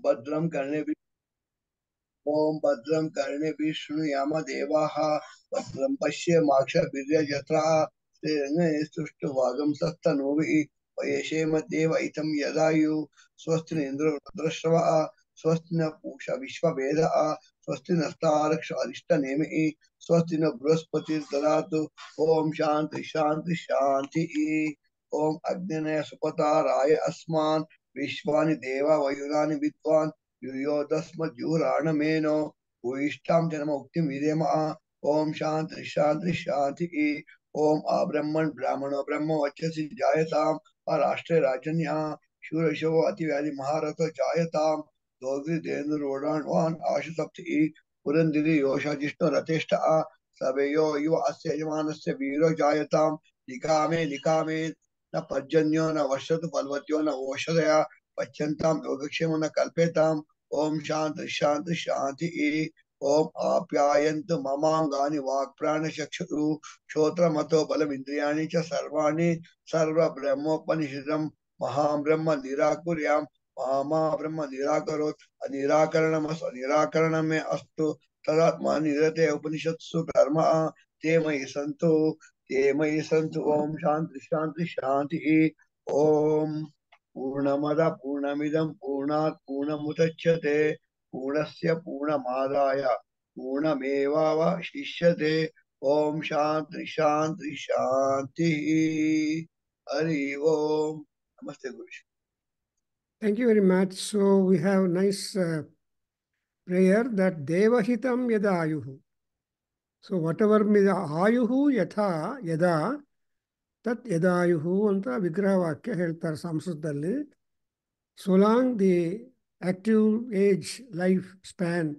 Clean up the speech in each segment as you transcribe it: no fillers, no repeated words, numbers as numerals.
भद्रं कर्णेभिः ॐ भद्रं कर्णेभिः शृणुयाम देवाः भद्रं पश्येमाक्षभिर्यजत्राः स्थिरंगैस्तुष्टुवागं सस्तनूभिः वयसेम देवैतं यदायुः स्वस्ति न इन्द्रो रुद्रश्रवः स्वस्ति न पूषा विश्ववेदः स्वस्ति नस्तारक्ष अरिष्टनेमिः स्वस्ति न बृहस्पतिर्ददातु ॐ शान्ति शान्ति शान्तिः ॐ अग्निनय सुपताराय अस्मान् विश्वानि देवा वयुनानि विद्वान् युयोदस्मज्जुहुराणमेनो भूयिष्ठां जन्ममुक्तिं विदेम ॐ शान्ति शान्ति शान्तिः ॐ आब्रह्मन् ब्राह्मणो ब्रह्म वच्चसि जायतां राष्ट्रे राजन्यः शूरशो अतिव्याधि महारथो जायतां दोग्धेन्दुरोडान्वान् आशुसप्तिः पुरंदिरी योषाजिष्णु रथेष्ठः सवेयो युव अस्य यजमानस्य वीरो जायतां लिखामे न पर्जन्यो न वर्षतु फलवत्यो न ओषधया पच्यन्तां योगक्षेमो न कल्पेताम् ॐ शान्ति शान्ति शान्तिः ॐ आप्यायन्तु ममाङ्गानि वाक्प्राणचक्षुः श्रोत्रमतो बलमिन्द्रियाणि च सर्वाणि सर्वब्रह्मोपनिषदं महाब्रह्म निराकुर्यां मा ब्रह्म निराकरोत् अनिराकरणमस्तु अनिराकरणमे अस्तु तदात्मा निरते उपनिषत्सु कर्म ते मयि सन्तु ॐ शान्ति शान्ति शान्तिः ॐ पूर्णमद पूर्णमिदं पूर्णात् पूर्णमुदच्यते पूर्णस्य पूर्णमादाय पूर्णमेवावशिष्यते ॐ शान्ति शान्ति शान्तिः हरि ओम नमस्ते गुरुजी. Thank you very much. So we have a nice prayer that Devahitam Yadayuhu. So whatever Ayuhu Yatha Yada Tat Yadayuhu anta Vigraha Vakya ಹೇಳ್ತಾರೆ ಸಂಸ್ಕೃತದಲ್ಲಿ. So long the active age life span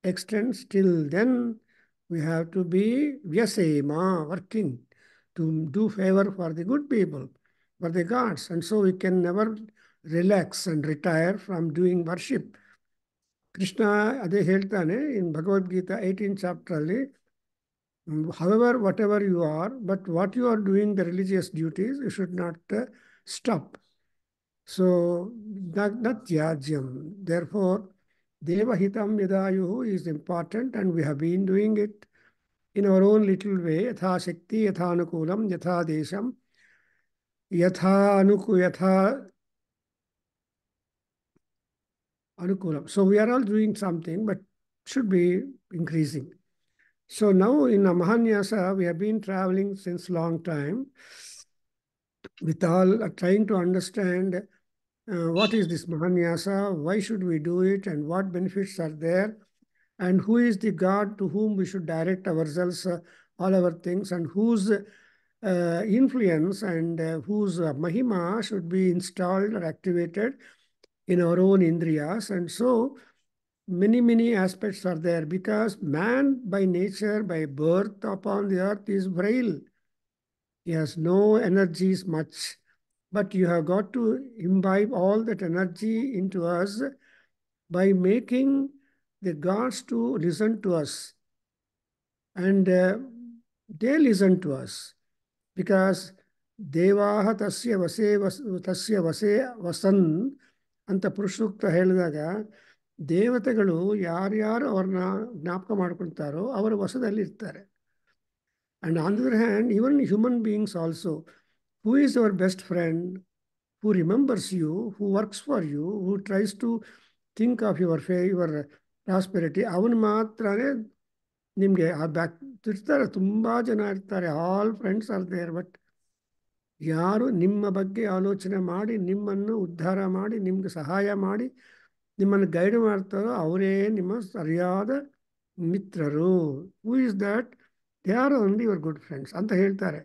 extends, till then we have to be Vyasema, working to do favor for the good people, for the gods. And so we can never relax and retire from doing worship. Krishna Ade ಹೇಳ್ತಾನೆ in Bhagavad Gita 18th chapter ಅಲ್ಲಿ, however, whatever you are, but what you are doing, the religious duties, you should not stop. So, not yajyam. Therefore, Devahitam Yadayuhu is important, and we have been doing it in our own little way. Yatha Shakti, Yatha Anukulam, Yatha Desham, Yatha Anukulam. So, we are all doing something, but should be increasing. So, now in Mahanyasa, we have been traveling since long time with all trying to understand what is this Mahanyasa, why should we do it, and what benefits are there, and who is the God to whom we should direct ourselves, all our things, and whose influence and whose Mahima should be installed or activated in our own Indriyas. And so many aspects are there, because man by nature, by birth upon the earth, is frail. He has no energies much. But you have got to imbibe all that energy into us by making the gods to listen to us. And they listen to us, because Devaha tasya vase vasan anta Purusukta ಹೇಳಿದಾಗ ದೇವತೆಗಳು ಯಾರ್ಯಾರು ಅವ್ರನ್ನ ಜ್ಞಾಪಕ ಮಾಡ್ಕೊಳ್ತಾರೋ ಅವರ ವಶದಲ್ಲಿ ಇರ್ತಾರೆ. And on the other hand, even human beings also, who is our best friend, who remembers you, who works for you, who tries to think of your prosperity, ಅವನು ಮಾತ್ರನೇ ನಿಮಗೆ ಆ ಬ್ಯಾಕ್ ಇರ್ತಾರೆ. ತುಂಬ ಜನ ಇರ್ತಾರೆ, all friends are there, but ಯಾರು ನಿಮ್ಮ ಬಗ್ಗೆ ಆಲೋಚನೆ ಮಾಡಿ ನಿಮ್ಮನ್ನು ಉದ್ಧಾರ ಮಾಡಿ ನಿಮ್ಗೆ ಸಹಾಯ ಮಾಡಿ ನಿಮ್ಮನ್ನು ಗೈಡ್ ಮಾಡ್ತಾರೋ ಅವರೇ ನಿಮ್ಮ ಸರಿಯಾದ ಮಿತ್ರರು. Who is that? They are only your good friends ಅಂತ ಹೇಳ್ತಾರೆ.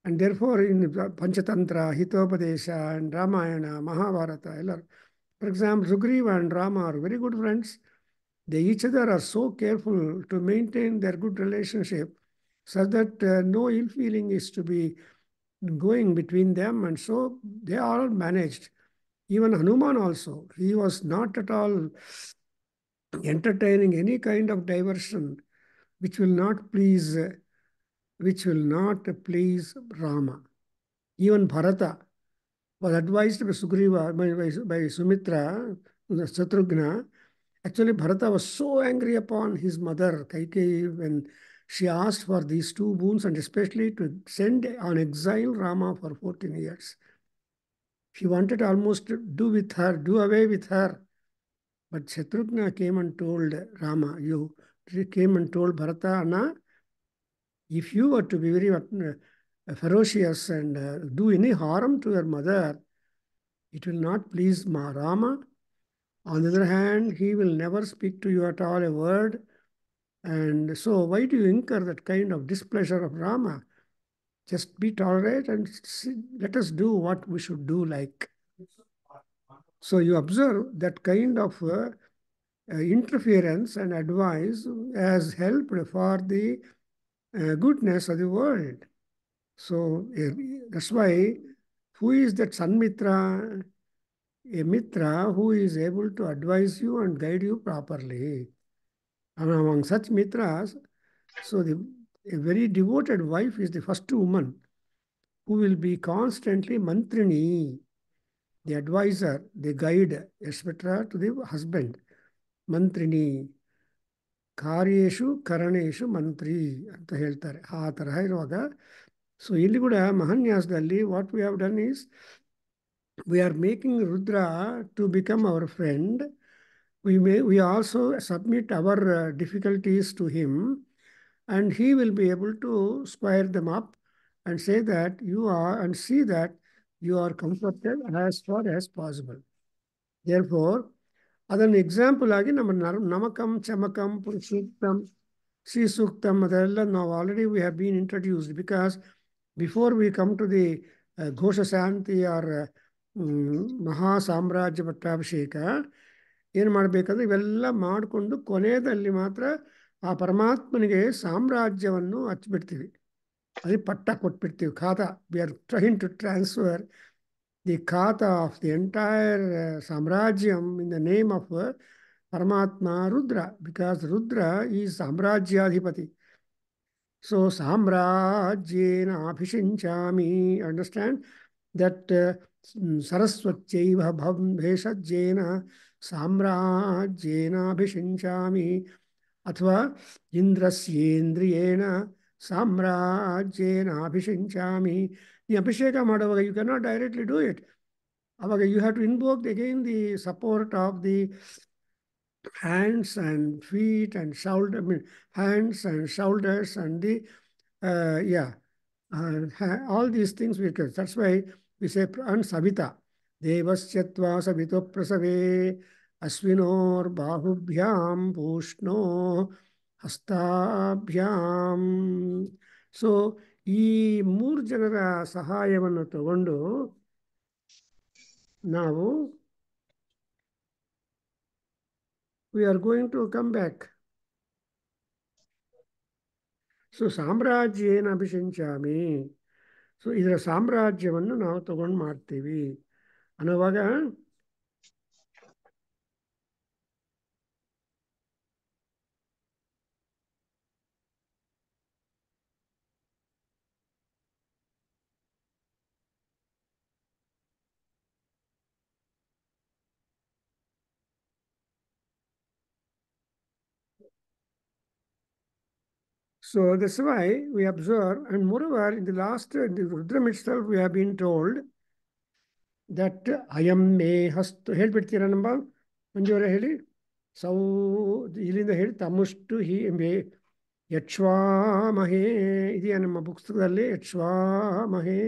And therefore, in Panchatantra, Hitopadesha, and Ramayana, Mahabharata, for example, Sugriva and Rama are very good friends. They each other are so careful to maintain their good relationship, so that no ill feeling is to be going between them, and so they are all managed. Even Hanuman also, he was not at all entertaining any kind of diversion which will not please Rama. Even Bharata was advised by Sugriva, by Sumitra, Shatrughna. Actually, Bharata was so angry upon his mother, Kaikeyi, when she asked for these two boons and especially to send on exile Rama for 14 years. He wanted almost to do away with her. But Shatrughna came and told Rama, he came and told Bharata, Anna, if you were to be very ferocious and do any harm to your mother, it will not please Rama. On the other hand, he will never speak to you at all a word. And so why do you incur that kind of displeasure of Rama? Just be tolerant and let us do what we should do like. So you observe that kind of interference and advice has helped for the goodness of the world. So that's why who is that Sanmitra? A Mitra who is able to advise you and guide you properly. And among such Mitras, so a very devoted wife is the first woman who will be constantly mantrini, the advisor, the guide, etc. to the husband. Mantrini. ಕಾರ್ಯೇಶು ಕರಣೇಶು ಮಂತ್ರಿ ಅಂತ ಹೇಳ್ತಾರೆ ಆ ತರಹ ಇರುವಾಗ so ಇಲ್ಲಿ ಕೂಡ ಮಹಾನ್ಯಾಸದಲ್ಲಿ what we have done is we are making Rudra to become our friend. We also submit our difficulties to him, and he will be able to square them up and say that you are and see that you are comforted as far as possible. Therefore, ಅದನ್ನು example ಆಗಿ ನಮ್ಮ ನಮಕಂ ಚಮಕಂ ಪುರುಷೋತ್ತಂ ಶ್ರೀ ಸೂಕ್ತಂ ಅದೆಲ್ಲ ನಾವು already we have been introduced because before we come to the Ghosha Shanti R ಮಹಾ ಸಾಮ್ರಾಜ್ಯ ಪಟ್ಟಾಭಿಷೇಕ ಏನು ಮಾಡಬೇಕಂದ್ರೆ ಇವೆಲ್ಲ ಮಾಡಿಕೊಂಡು ಕೊನೆಯಲ್ಲಿ ಮಾತ್ರ ಆ ಪರಮಾತ್ಮನಿಗೆ ಸಾಮ್ರಾಜ್ಯವನ್ನು ಹಚ್ಚಿಬಿಡ್ತೀವಿ ಅದಕ್ಕೆ ಪಟ್ಟ ಕೊಟ್ಬಿಡ್ತೀವಿ khata we are trying to transfer the khata of the entire Samrajyam in the name of Paramatma Rudra, because Rudra is Samrajyadhipati. So Samrajyena Abhishinchami, understand that Saraswatyaiva Bheshajyena Samrajyena Abhishinchami, athva Indrasyendriyena Samrajyena Abhishinchami. The Abhisheka ಮಾಡುವಾಗ you cannot directly do it. ಅವಾಗ you have to invoke again the support of the hands and feet and shoulder, hands and shoulders and the all these things we can. That's why we say and Savita. Devasyatva savito prasave asvinor bahubhyam pushno hastabhyam. So ಈ ಮೂರು ಜನರ ಸಹಾಯವನ್ನು ತಗೊಂಡು ನಾವು we are going to come back. So ಸಾಮ್ರಾಜ್ಯೇನ ಅಭಿಷಿಂಚಾಮಿ. So ಇದರ ಸಾಮ್ರಾಜ್ಯವನ್ನು ನಾವು ತಗೊಂಡು ಮಾಡ್ತೀವಿ ಅನ್ನೋವಾಗ So that's why we observe, and moreover, in the last, in the Rudram itself, we have been told that ayam me hastu ಹೇಳ್ಬಿಡ್ತೀರಾ ನಮ್ಮ ಮಂಜುವರೆ ಹೇಳಿ ಸೌ ಇಲ್ಲಿಂದ ಹೇಳಿ ತಮ್ಮಷ್ಟು ಮೇ ಯಕ್ಷ್ವಾಮಹೇ ಇದೆಯಾ ನಮ್ಮ ಪುಸ್ತಕದಲ್ಲಿ ಯಕ್ಷ್ವಾಮಹೇ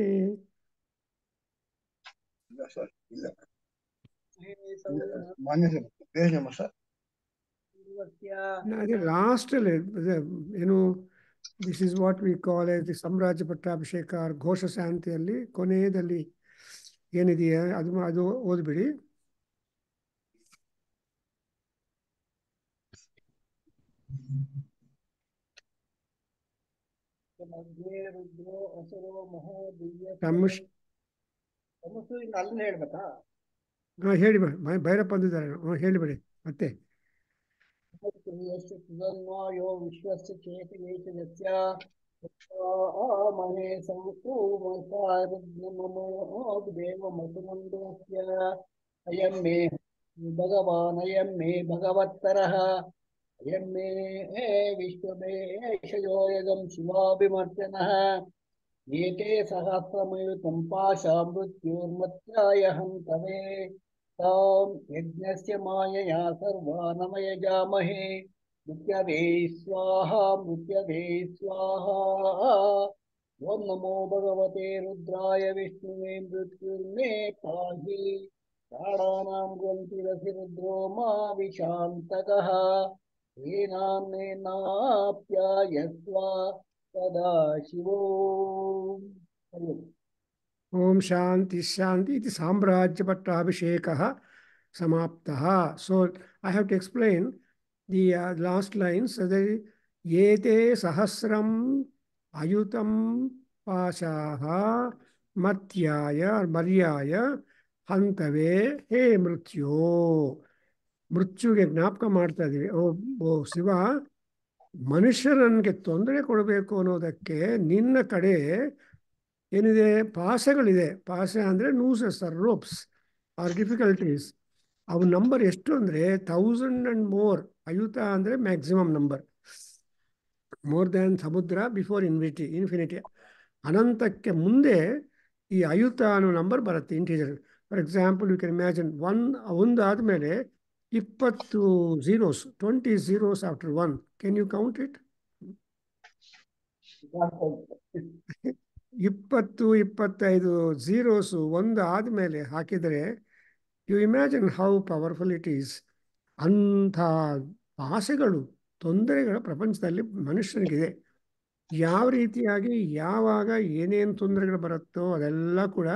ಇಲ್ಲ ಸರ್ ಇಲ್ಲ ಮಾನ್ಯ ಸರ್ ಪೇಜ್ ನಂಬರ್ ಸರ್ ಅದೇ ಲಾಸ್ಟ್ ಅಲ್ಲಿ ಏನು this is what we call the ಸಾಮ್ರಾಜ್ಯ ಪಟ್ಟಾಭಿಷೇಕ ಘೋಷ ಶಾಂತಿಯಲ್ಲಿ ಕೊನೆಯದಲ್ಲಿ ಏನಿದೆಯಾ ಅದು ಓದ್ಬಿಡಿ. ಅಲ್ಲಿ ಹೇಳ್ಬೇಕಾ? ಹೇಳಿ ಭೈರಪ್ಪ ಅಂದಿದ್ದಾರೆ ಹೇಳಿಬಿಡಿ ಮತ್ತೆ. ಯೋ ವಿಶ್ವಸ್ಯ ಚೇತ ಏಕಸ್ಯ ಮನೆ ಸಂಕೂಮಸಾರಜ್ಞಮೋ ದೇವ ಮಧುಮಂಡಸ್ಯ ಅಯಂ ಮೇ भगवानयं मे भगवत्तरः अयं मे विश्वमेशयोऽयं शिवाभिमर्दनः एते सहस्रमयुतं पाशा मृत्युर्मत्याय हन्तवे तां यज्ञस्य मायया सर्वानमयजामहे मृत्यवे स्वाहा मृत्यवे स्वाहा ॐ नमो भगवते रुद्राय विष्णुवे मृत्युर्मे पाहि प्राणानां ग्रन्थिरसि रुद्रो मा विशान्तकः येनाप्यायस्व सदा शिवो हरि ओम्। Om Shanti Shanti iti Samrajya Pattabhishekah Samaptaha. So I have to explain the last lines. So Yete Sahasram Ayutam Pashaha Matyaya or Maryaya Hantave He Mrityo. ಮೃತ್ಯುಗೆ ಜ್ಞಾಪಕ ಮಾಡ್ತಾ ಇದೀವಿ. ಓ ಶಿವ, ಮನುಷ್ಯರನ್ಗೆ ತೊಂದರೆ ಕೊಡಬೇಕು ಅನ್ನೋದಕ್ಕೆ ನಿನ್ನ ಕಡೆ ಏನಿದೆ, ಪಾಶಗಳಿದೆ. ಪಾಶ ಅಂದರೆ nooses or ropes or difficulties. ಅವು ನಂಬರ್ ಎಷ್ಟು ಅಂದರೆ 1000 and more. ಅಯುತ ಅಂದರೆ ಮ್ಯಾಕ್ಸಿಮಮ್ ನಂಬರ್, ಮೋರ್ ದ್ಯಾನ್ ಸಮುದ್ರ ಬಿಫೋರ್ ಇನ್ಫಿನಿಟಿ. ಅನಂತಕ್ಕೆ ಮುಂದೆ ಈ ಅಯುತ ಅನ್ನೋ ನಂಬರ್ ಬರುತ್ತೆ, integer. For example, you can imagine ಒಂದು ಆದಮೇಲೆ 20 zeros, 20 zeros after 1. Can you count it? 20, 25 zeros ಒಂದು ಆದಮೇಲೆ ಹಾಕಿದರೆ you imagine how powerful it is. ಅಂಥ ಆಸೆಗಳು, ತೊಂದರೆಗಳ ಪ್ರಪಂಚದಲ್ಲಿ ಮನುಷ್ಯನಿಗಿದೆ. ಯಾವ ರೀತಿಯಾಗಿ ಯಾವಾಗ ಏನೇನು ತೊಂದರೆಗಳು ಬರುತ್ತೋ ಅದೆಲ್ಲ ಕೂಡ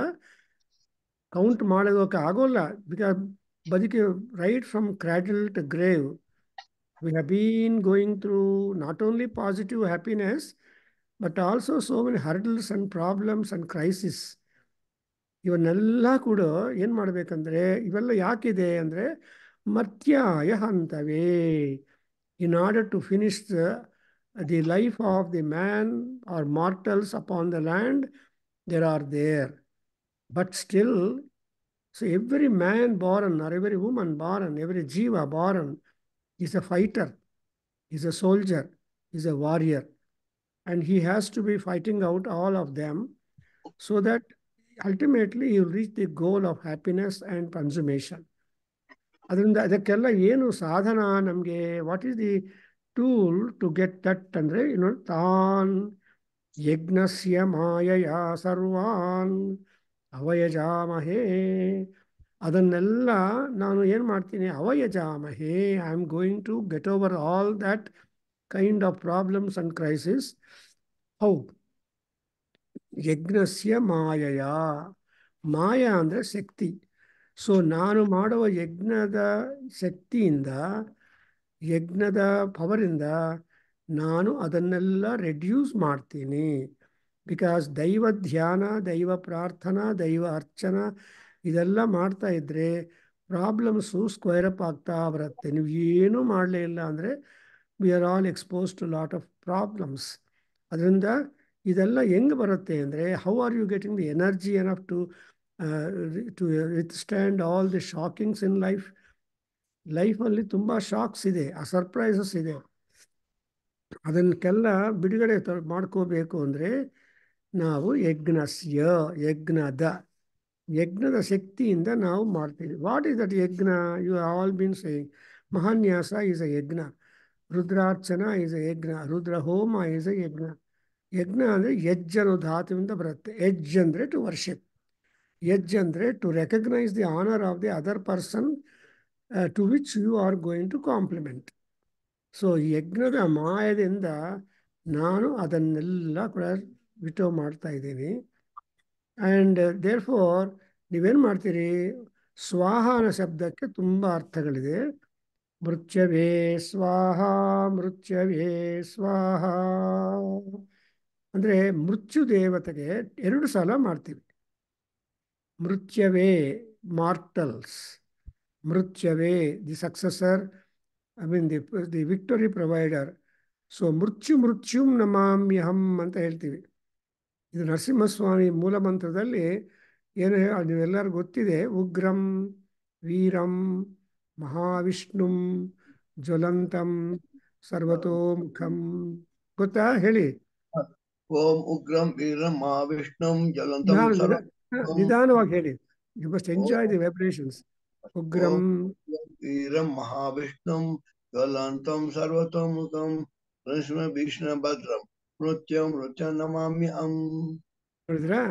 ಕೌಂಟ್ ಮಾಡೋದಕ್ಕೆ ಆಗೋಲ್ಲ. ಬಿಕಾಸ್ ಬದುಕಿ right from cradle to grave we have been going through not only positive happiness but also so many hurdles and problems and crises. ಇವನ್ನೆಲ್ಲ ಕೂಡ ಏನು ಮಾಡಬೇಕಂದ್ರೆ, ಇವೆಲ್ಲ ಯಾಕಿದೆ ಅಂದರೆ ಮರ್ತ್ಯಾಯ ಹಂತವೇ. In order to finish the life of the man are mortals upon the land, there are there. But still, so every man born or every woman born, every ಜೀವ born is a fighter, is a soldier, is a warrior, and he has to be fighting out all of them so that ultimately he will reach the goal of happiness and consummation. ಅದರಿಂದ ಅದಕ್ಕೆಲ್ಲ ಏನು ಸಾಧನ ನಮಗೆ, what is the tool to get that ಅಂದರೆ, ತಾನ್ ಯಜ್ಞಸ್ಯ ಮಾಯಯ ಸರ್ವಾನ್ ಅವಯಜಾಮಹೇ. ಅದನ್ನೆಲ್ಲ ನಾನು ಏನು ಮಾಡ್ತೀನಿ, ಅವಯಜಾಮಹೇ, I am going to get over all that kind of problems and crisis. How? ಯಜ್ಞಸ್ಯ ಮಾಯಯ. ಮಾಯ ಅಂದರೆ ಶಕ್ತಿ. ಸೊ ನಾನು ಮಾಡುವ ಯಜ್ಞದ ಶಕ್ತಿಯಿಂದ, ಯಜ್ಞದ ಪವರಿಂದ ನಾನು ಅದನ್ನೆಲ್ಲ ರೆಡ್ಯೂಸ್ ಮಾಡ್ತೀನಿ. ಬಿಕಾಸ್ ದೈವ ಧ್ಯಾನ, ದೈವ ಪ್ರಾರ್ಥನಾ, ದೈವ ಅರ್ಚನ ಇದೆಲ್ಲ ಮಾಡ್ತಾ ಇದ್ದರೆ ಪ್ರಾಬ್ಲಮ್ಸು ಸ್ಕ್ವೇರ್ ಅಪ್ ಆಗ್ತಾ ಬರುತ್ತೆ. ನೀವು ಏನೂ ಮಾಡಲೇ ಇಲ್ಲ ಅಂದರೆ we are all expose to lot of problems. ಅದರಿಂದ ಇದೆಲ್ಲ ಹೆಂಗೆ ಬರುತ್ತೆ ಅಂದರೆ, how are you getting the energy enough to withstand all the shockings in life. ಲೈಫಲ್ಲಿ ತುಂಬ ಶಾಕ್ಸ್ ಇದೆ, ಆ ಸರ್ಪ್ರೈಸಸ್ ಇದೆ. ಅದನ್ನೆಲ್ಲ ಬಿಡುಗಡೆ ಮಾಡ್ಕೋಬೇಕು ಅಂದರೆ ನಾವು ಯಜ್ಞದ ಶಕ್ತಿಯಿಂದ ನಾವು ಮಾಡ್ತೀವಿ. ವಾಟ್ ಈಸ್ ದಟ್ ಯಜ್ಞ? ಯು ಆಲ್ ಬೀನ್ ಸೇಯಿಂಗ್ ಮಹಾನ್ಯಾಸ ಈಸ್ ಅ ಯಜ್ಞ, ರುದ್ರಾರ್ಚನ ಈಸ್ ಅ ಯಜ್ಞ, ರುದ್ರ ಹೋಮ ಈಸ್ ಅ ಯಜ್ಞ. ಯಜ್ಞ ಅಂದರೆ ಯಜ್ ಅನ್ನೋ ಧಾತುವಿಂದ ಬರುತ್ತೆ. ಯಜ್ ಅಂದರೆ ಟು ವರ್ಷಿಪ್, ಯಜ್ ಅಂದರೆ to recognise the honour of the other person to which you are going to compliment. So ಯಜ್ಞದ ಮಾಯದಿಂದ ನಾನು ಅದನ್ನೆಲ್ಲ ಕೂಡ ವಿಟೋ ಮಾಡ್ತಾ ಇದ್ದೀನಿ. ಆ್ಯಂಡ್ ದೇರ್ ಫೋರ್ ನೀವೇನು ಮಾಡ್ತೀರಿ, ಸ್ವಾಹ ಅನ್ನೋ ಶಬ್ದಕ್ಕೆ ತುಂಬ ಅರ್ಥಗಳಿದೆ. ಮೃತ್ಯವೇ ಸ್ವಾಹ, ಮೃತ್ಯವೇ ಸ್ವಾಹ ಅಂದರೆ ಮೃತ್ಯು ದೇವತೆಗೆ 2 ಸಲ ಮಾಡ್ತೀವಿ. ಮೃತ್ಯವೇ ಮಾರ್ಟಲ್ಸ್, ಮೃತ್ಯವೇ the successor, I mean the victory provider. So ಮೃತ್ಯುಂ ನಮಾಮ್ಯಹಂ ಅಂತ ಹೇಳ್ತೀವಿ. ಇದು ನರಸಿಂಹಸ್ವಾಮಿ ಮೂಲ ಮಂತ್ರದಲ್ಲಿ ಏನು ನೀವೆಲ್ಲರಿಗೂ ಗೊತ್ತಿದೆ, ಉಗ್ರಂ ವೀರಂ ಮಹಾವಿಷ್ಣುಂ ಜ್ವಲಂತಂ ಸರ್ವತೋಮುಖಂ. ಗೊತ್ತಾ? ಹೇಳಿ. ಓಂ ಉಗ್ರಂ ವೀರಂ ಮಹಾವಿಷ್ಣುಂ ಜ್ವಲಂತಂ ನಿಧಾನ ಸರ್ವ ನಿಧಾನವಾಗಿ ಹೇಳಿ. You must enjoy the Om vibrations. ಉಗ್ರಂ ವೀರಂ ಮಹಾವಿಷ್ಣುಂ ಜ್ವಲಂತಂ ಸರ್ವತೋಮುಖಂ ಕೃಷ್ಣ ಭೀಷ್ಣ ಭದ್ರಂ ಮೃತ್ಯಂ ನಮಾಮಿ ಅಂ. ನೋಡಿದ್ರಾ?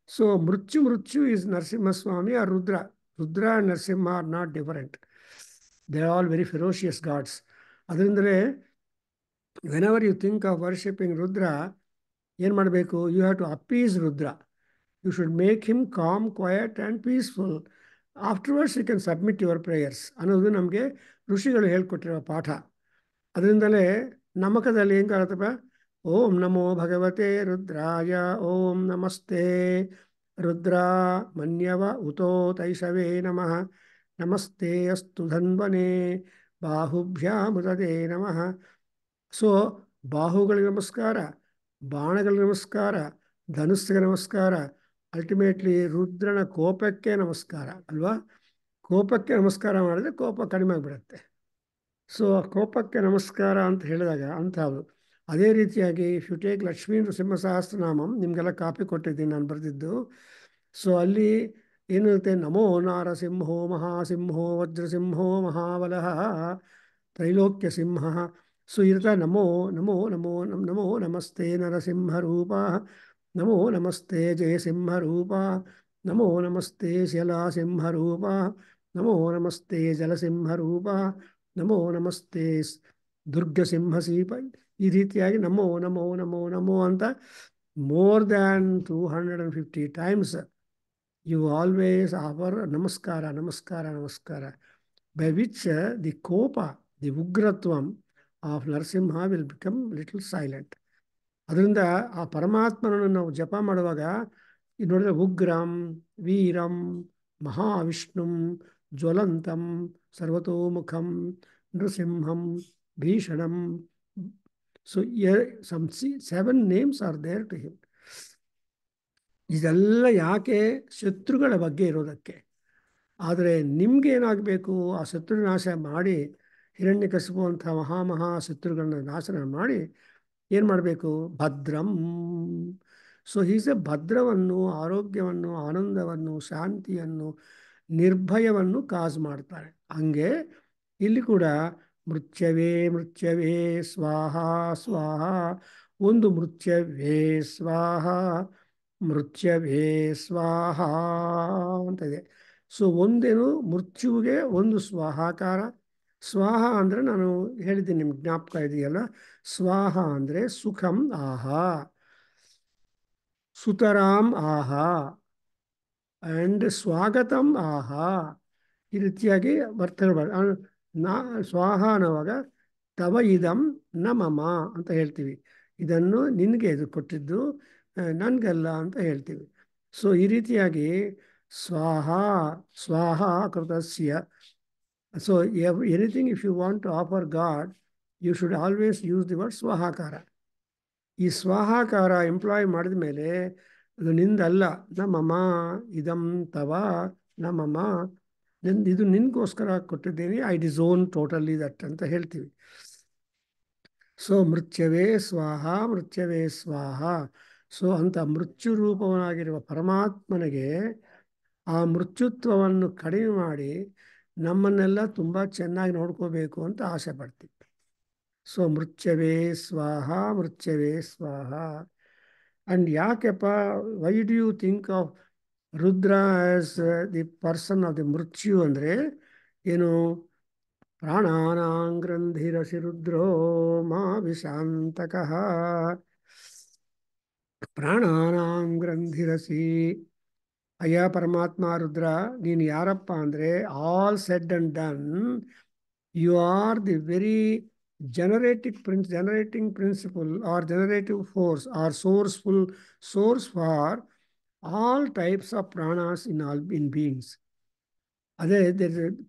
ಸೊ ಮೃತ್ಯು is Narasimhaswamy or Rudra. Rudra and Narasimha are not different. They are all very ferocious gods. ಅದರಿಂದಲೇ whenever you think of worshipping Rudra, ಏನು ಮಾಡಬೇಕು? You have to appease Rudra. You should make him calm, quiet and peaceful. Afterwards you can submit your prayers ಅನ್ನೋದು ನಮಗೆ ಋಷಿಗಳು ಹೇಳ್ಕೊಟ್ಟಿರೋ ಪಾಠ. ಅದರಿಂದಲೇ ನಮಕದಲ್ಲಿ ಏನು ಕಾಣುತ್ತಪ್ಪ? ಓಂ ನಮೋ ಭಗವತೆ ರುದ್ರಾಯ, ಓಂ ನಮಸ್ತೆ ರುದ್ರ ಮನ್ಯವ ಉತೋ ತೈಷವೇ ನಮಃ, ನಮಸ್ತೆ ಅಸ್ತು ಧನ್ವನೆ ಬಾಹುಭ್ಯಾಮುದದೇ ನಮಃ. ಸೊ ಬಾಹುಗಳಿಗೆ ನಮಸ್ಕಾರ, ಬಾಣಗಳಿಗೆ ನಮಸ್ಕಾರ, ಧನುಸ್ಸಿಗೆ ನಮಸ್ಕಾರ, ಅಲ್ಟಿಮೇಟ್ಲಿ ರುದ್ರನ ಕೋಪಕ್ಕೆ ನಮಸ್ಕಾರ ಅಲ್ವಾ? ಕೋಪಕ್ಕೆ ನಮಸ್ಕಾರ ಮಾಡಿದ್ರೆ ಕೋಪ ಕಡಿಮೆ ಆಗಿಬಿಡುತ್ತೆ. ಸೊ ಕೋಪಕ್ಕೆ ನಮಸ್ಕಾರ ಅಂತ ಹೇಳಿದಾಗ ಅಂಥವು. ಅದೇ ರೀತಿಯಾಗಿ if you take Lakshmi Nrisimha Sahasranamam, ನಿಮಗೆಲ್ಲ ಕಾಪಿ ಕೊಟ್ಟಿದ್ದೀನಿ ನಾನು ಬರೆದಿದ್ದು. ಸೊ ಅಲ್ಲಿ ಏನಿರುತ್ತೆ? ನಮೋ ನಾರಸಿಂಹೋ ಮಹಾಸಿಂಹೋ ವಜ್ರಸಿಂಹೋ ಮಹಾಬಲಃ ತ್ರೈಲೋಕ್ಯ ಸಿಂಹ. ಸೊ ಇರ್ತಾ ನಮೋ ನಮೋ ನಮೋ ನಮೋ ನಮಸ್ತೆ ನರಸಿಂಹರೂಪ, ನಮೋ ನಮಸ್ತೆ ಜಯಸಿಂಹರೂಪ, ನಮೋ ನಮಸ್ತೆ ಶಲಾಸಿಂಹರೂಪ, ನಮೋ ನಮಸ್ತೆ ಜಲಸಿಂಹರೂಪ, ನಮೋ ನಮಸ್ತೆ ದುರ್ಗಸಿಂಹಸೀಪ. ಈ ರೀತಿಯಾಗಿ ನಮೋ ನಮೋ ನಮೋ ನಮೋ ಅಂತ more than 250 times you always offer ನಮಸ್ಕಾರ ನಮಸ್ಕಾರ ನಮಸ್ಕಾರ, ಬೈ ವಿಚ್ ದಿ ಕೋಪ, ದಿ ಉಗ್ರತ್ವಂ of Narasimha will become little silent. ಅದರಿಂದ ಆ ಪರಮಾತ್ಮನನ್ನು ನಾವು ಜಪ ಮಾಡುವಾಗ ನೋಡಿದ್ರೆ ಉಗ್ರಂ ವೀರಂ ಮಹಾವಿಷ್ಣುಂ ಜ್ವಲಂತಂ ಸರ್ವತೋಮುಖಂ ನೃಸಿಂಹಂ ಭೀಷಣಂ. So 7 names are there to him. ಇದೆಲ್ಲ ಯಾಕೆ? ಶತ್ರುಗಳ ಬಗ್ಗೆ ಇರೋದಕ್ಕೆ. ಆದರೆ ನಿಮ್ಗೆ ಏನಾಗಬೇಕು? ಆ ಶತ್ರುನಾಶ ಮಾಡಿ, ಹಿರಣ್ಯಕಶಿಪು ಅಂಥ ಮಹಾ ಶತ್ರುಗಳನ್ನ ನಾಶನ ಮಾಡಿ ಏನು ಮಾಡಬೇಕು? ಭದ್ರಂ. ಸೊ ಹೀಸ್ ಎ ಭದ್ರವನ್ನು, ಆರೋಗ್ಯವನ್ನು, ಆನಂದವನ್ನು, ಶಾಂತಿಯನ್ನು, ನಿರ್ಭಯವನ್ನು ಕಾಜು ಮಾಡ್ತಾರೆ. ಹಂಗೆ ಇಲ್ಲಿ ಕೂಡ ಮೃತ್ಯವೇ ಮೃತ್ಯವೇ ಸ್ವಾಹ ಸ್ವಾಹ. ಒಂದು ಮೃತ್ಯವೇ ಸ್ವಾಹ, ಮೃತ್ಯವೇ ಸ್ವಾಹ ಅಂತ ಇದೆ. ಸೊ ಒಂದೇನು ಮೃತ್ಯುವಿಗೆ ಒಂದು ಸ್ವಾಹಾಕಾರ. ಸ್ವಾಹ ಅಂದರೆ ನಾನು ಹೇಳಿದ್ದೀನಿ, ನಿಮ್ಗೆ ಜ್ಞಾಪಕ ಇದೆಯಲ್ಲ, ಸ್ವಾಹ ಅಂದರೆ ಸುಖಂ ಆಹಾ, ಸುತರಾಂ ಆಹಾ ಆ್ಯಂಡ್ ಸ್ವಾಗತಂ ಆಹಾ. ಈ ರೀತಿಯಾಗಿ ಬರ್ತದೆ. ನಾ ಸ್ವಾಹ ಅನ್ನುವಾಗ ತವ ಇದಂ ನ ಮಮ ಅಂತ ಹೇಳ್ತೀವಿ. ಇದನ್ನು ನಿನಗೆ ಇದು ಕೊಟ್ಟಿದ್ದು, ನನಗಲ್ಲ ಅಂತ ಹೇಳ್ತೀವಿ. ಸೊ ಈ ರೀತಿಯಾಗಿ ಸ್ವಾಹ ಸ್ವಾಹ ಕೃತಸ್ಯ. So anything if you want to offer God, you should always use the word ಸ್ವಾಹಾಕಾರ. ಈ ಸ್ವಾಹಾಕಾರ ಎಂಪ್ಲಾಯ್ ಮಾಡಿದ ಮೇಲೆ ಅದು ನಿಂದಲ್ಲ. ನ ಮಮ ಇದಂ ತವ ನ ಮಮ, ಇದು ನಿನ್ಗೋಸ್ಕರ ಕೊಟ್ಟಿದ್ದೀನಿ, ಐ ಡಿಸೋನ್ ಟೋಟಲಿ ದಟ್ ಅಂತ ಹೇಳ್ತೀವಿ. ಸೊ ಮೃತ್ಯವೇ ಸ್ವಾಹ ಮೃತ್ಯವೇ ಸ್ವಾಹ. ಸೊ ಅಂತ ಮೃತ್ಯು ರೂಪವನಾಗಿರುವ ಪರಮಾತ್ಮನಿಗೆ ಆ ಮೃತ್ಯುತ್ವವನ್ನು ಕಡಿಮೆ ಮಾಡಿ ನಮ್ಮನ್ನೆಲ್ಲ ತುಂಬ ಚೆನ್ನಾಗಿ ನೋಡ್ಕೋಬೇಕು ಅಂತ ಆಸೆ ಪಡ್ತೀವಿ. ಸೊ ಮೃತ್ಯವೇ ಸ್ವಾಹ ಮೃತ್ಯವೇ ಸ್ವಾಹ. ಅಂಡ್ ಯಾಕೆಪ್ಪ, why do you think of Rudra as the person of the ಮೃತ್ಯು ಅಂದರೆ ಏನು? ಪ್ರಾಣಾನಾಂ ಗ್ರಂಥಿರಸಿ ರುದ್ರೋ ಮಾ ವಿಶಾಂತಕಃ. ಪ್ರಾಣಾನಾಂ ಗ್ರಂಥಿರಸಿ. ಅಯ್ಯ ಪರಮಾತ್ಮ ರುದ್ರ, ನೀನು ಯಾರಪ್ಪ ಅಂದರೆ all said and done, you are the very generating principle or generative force or source for all types of pranas in beings. ಅದೇ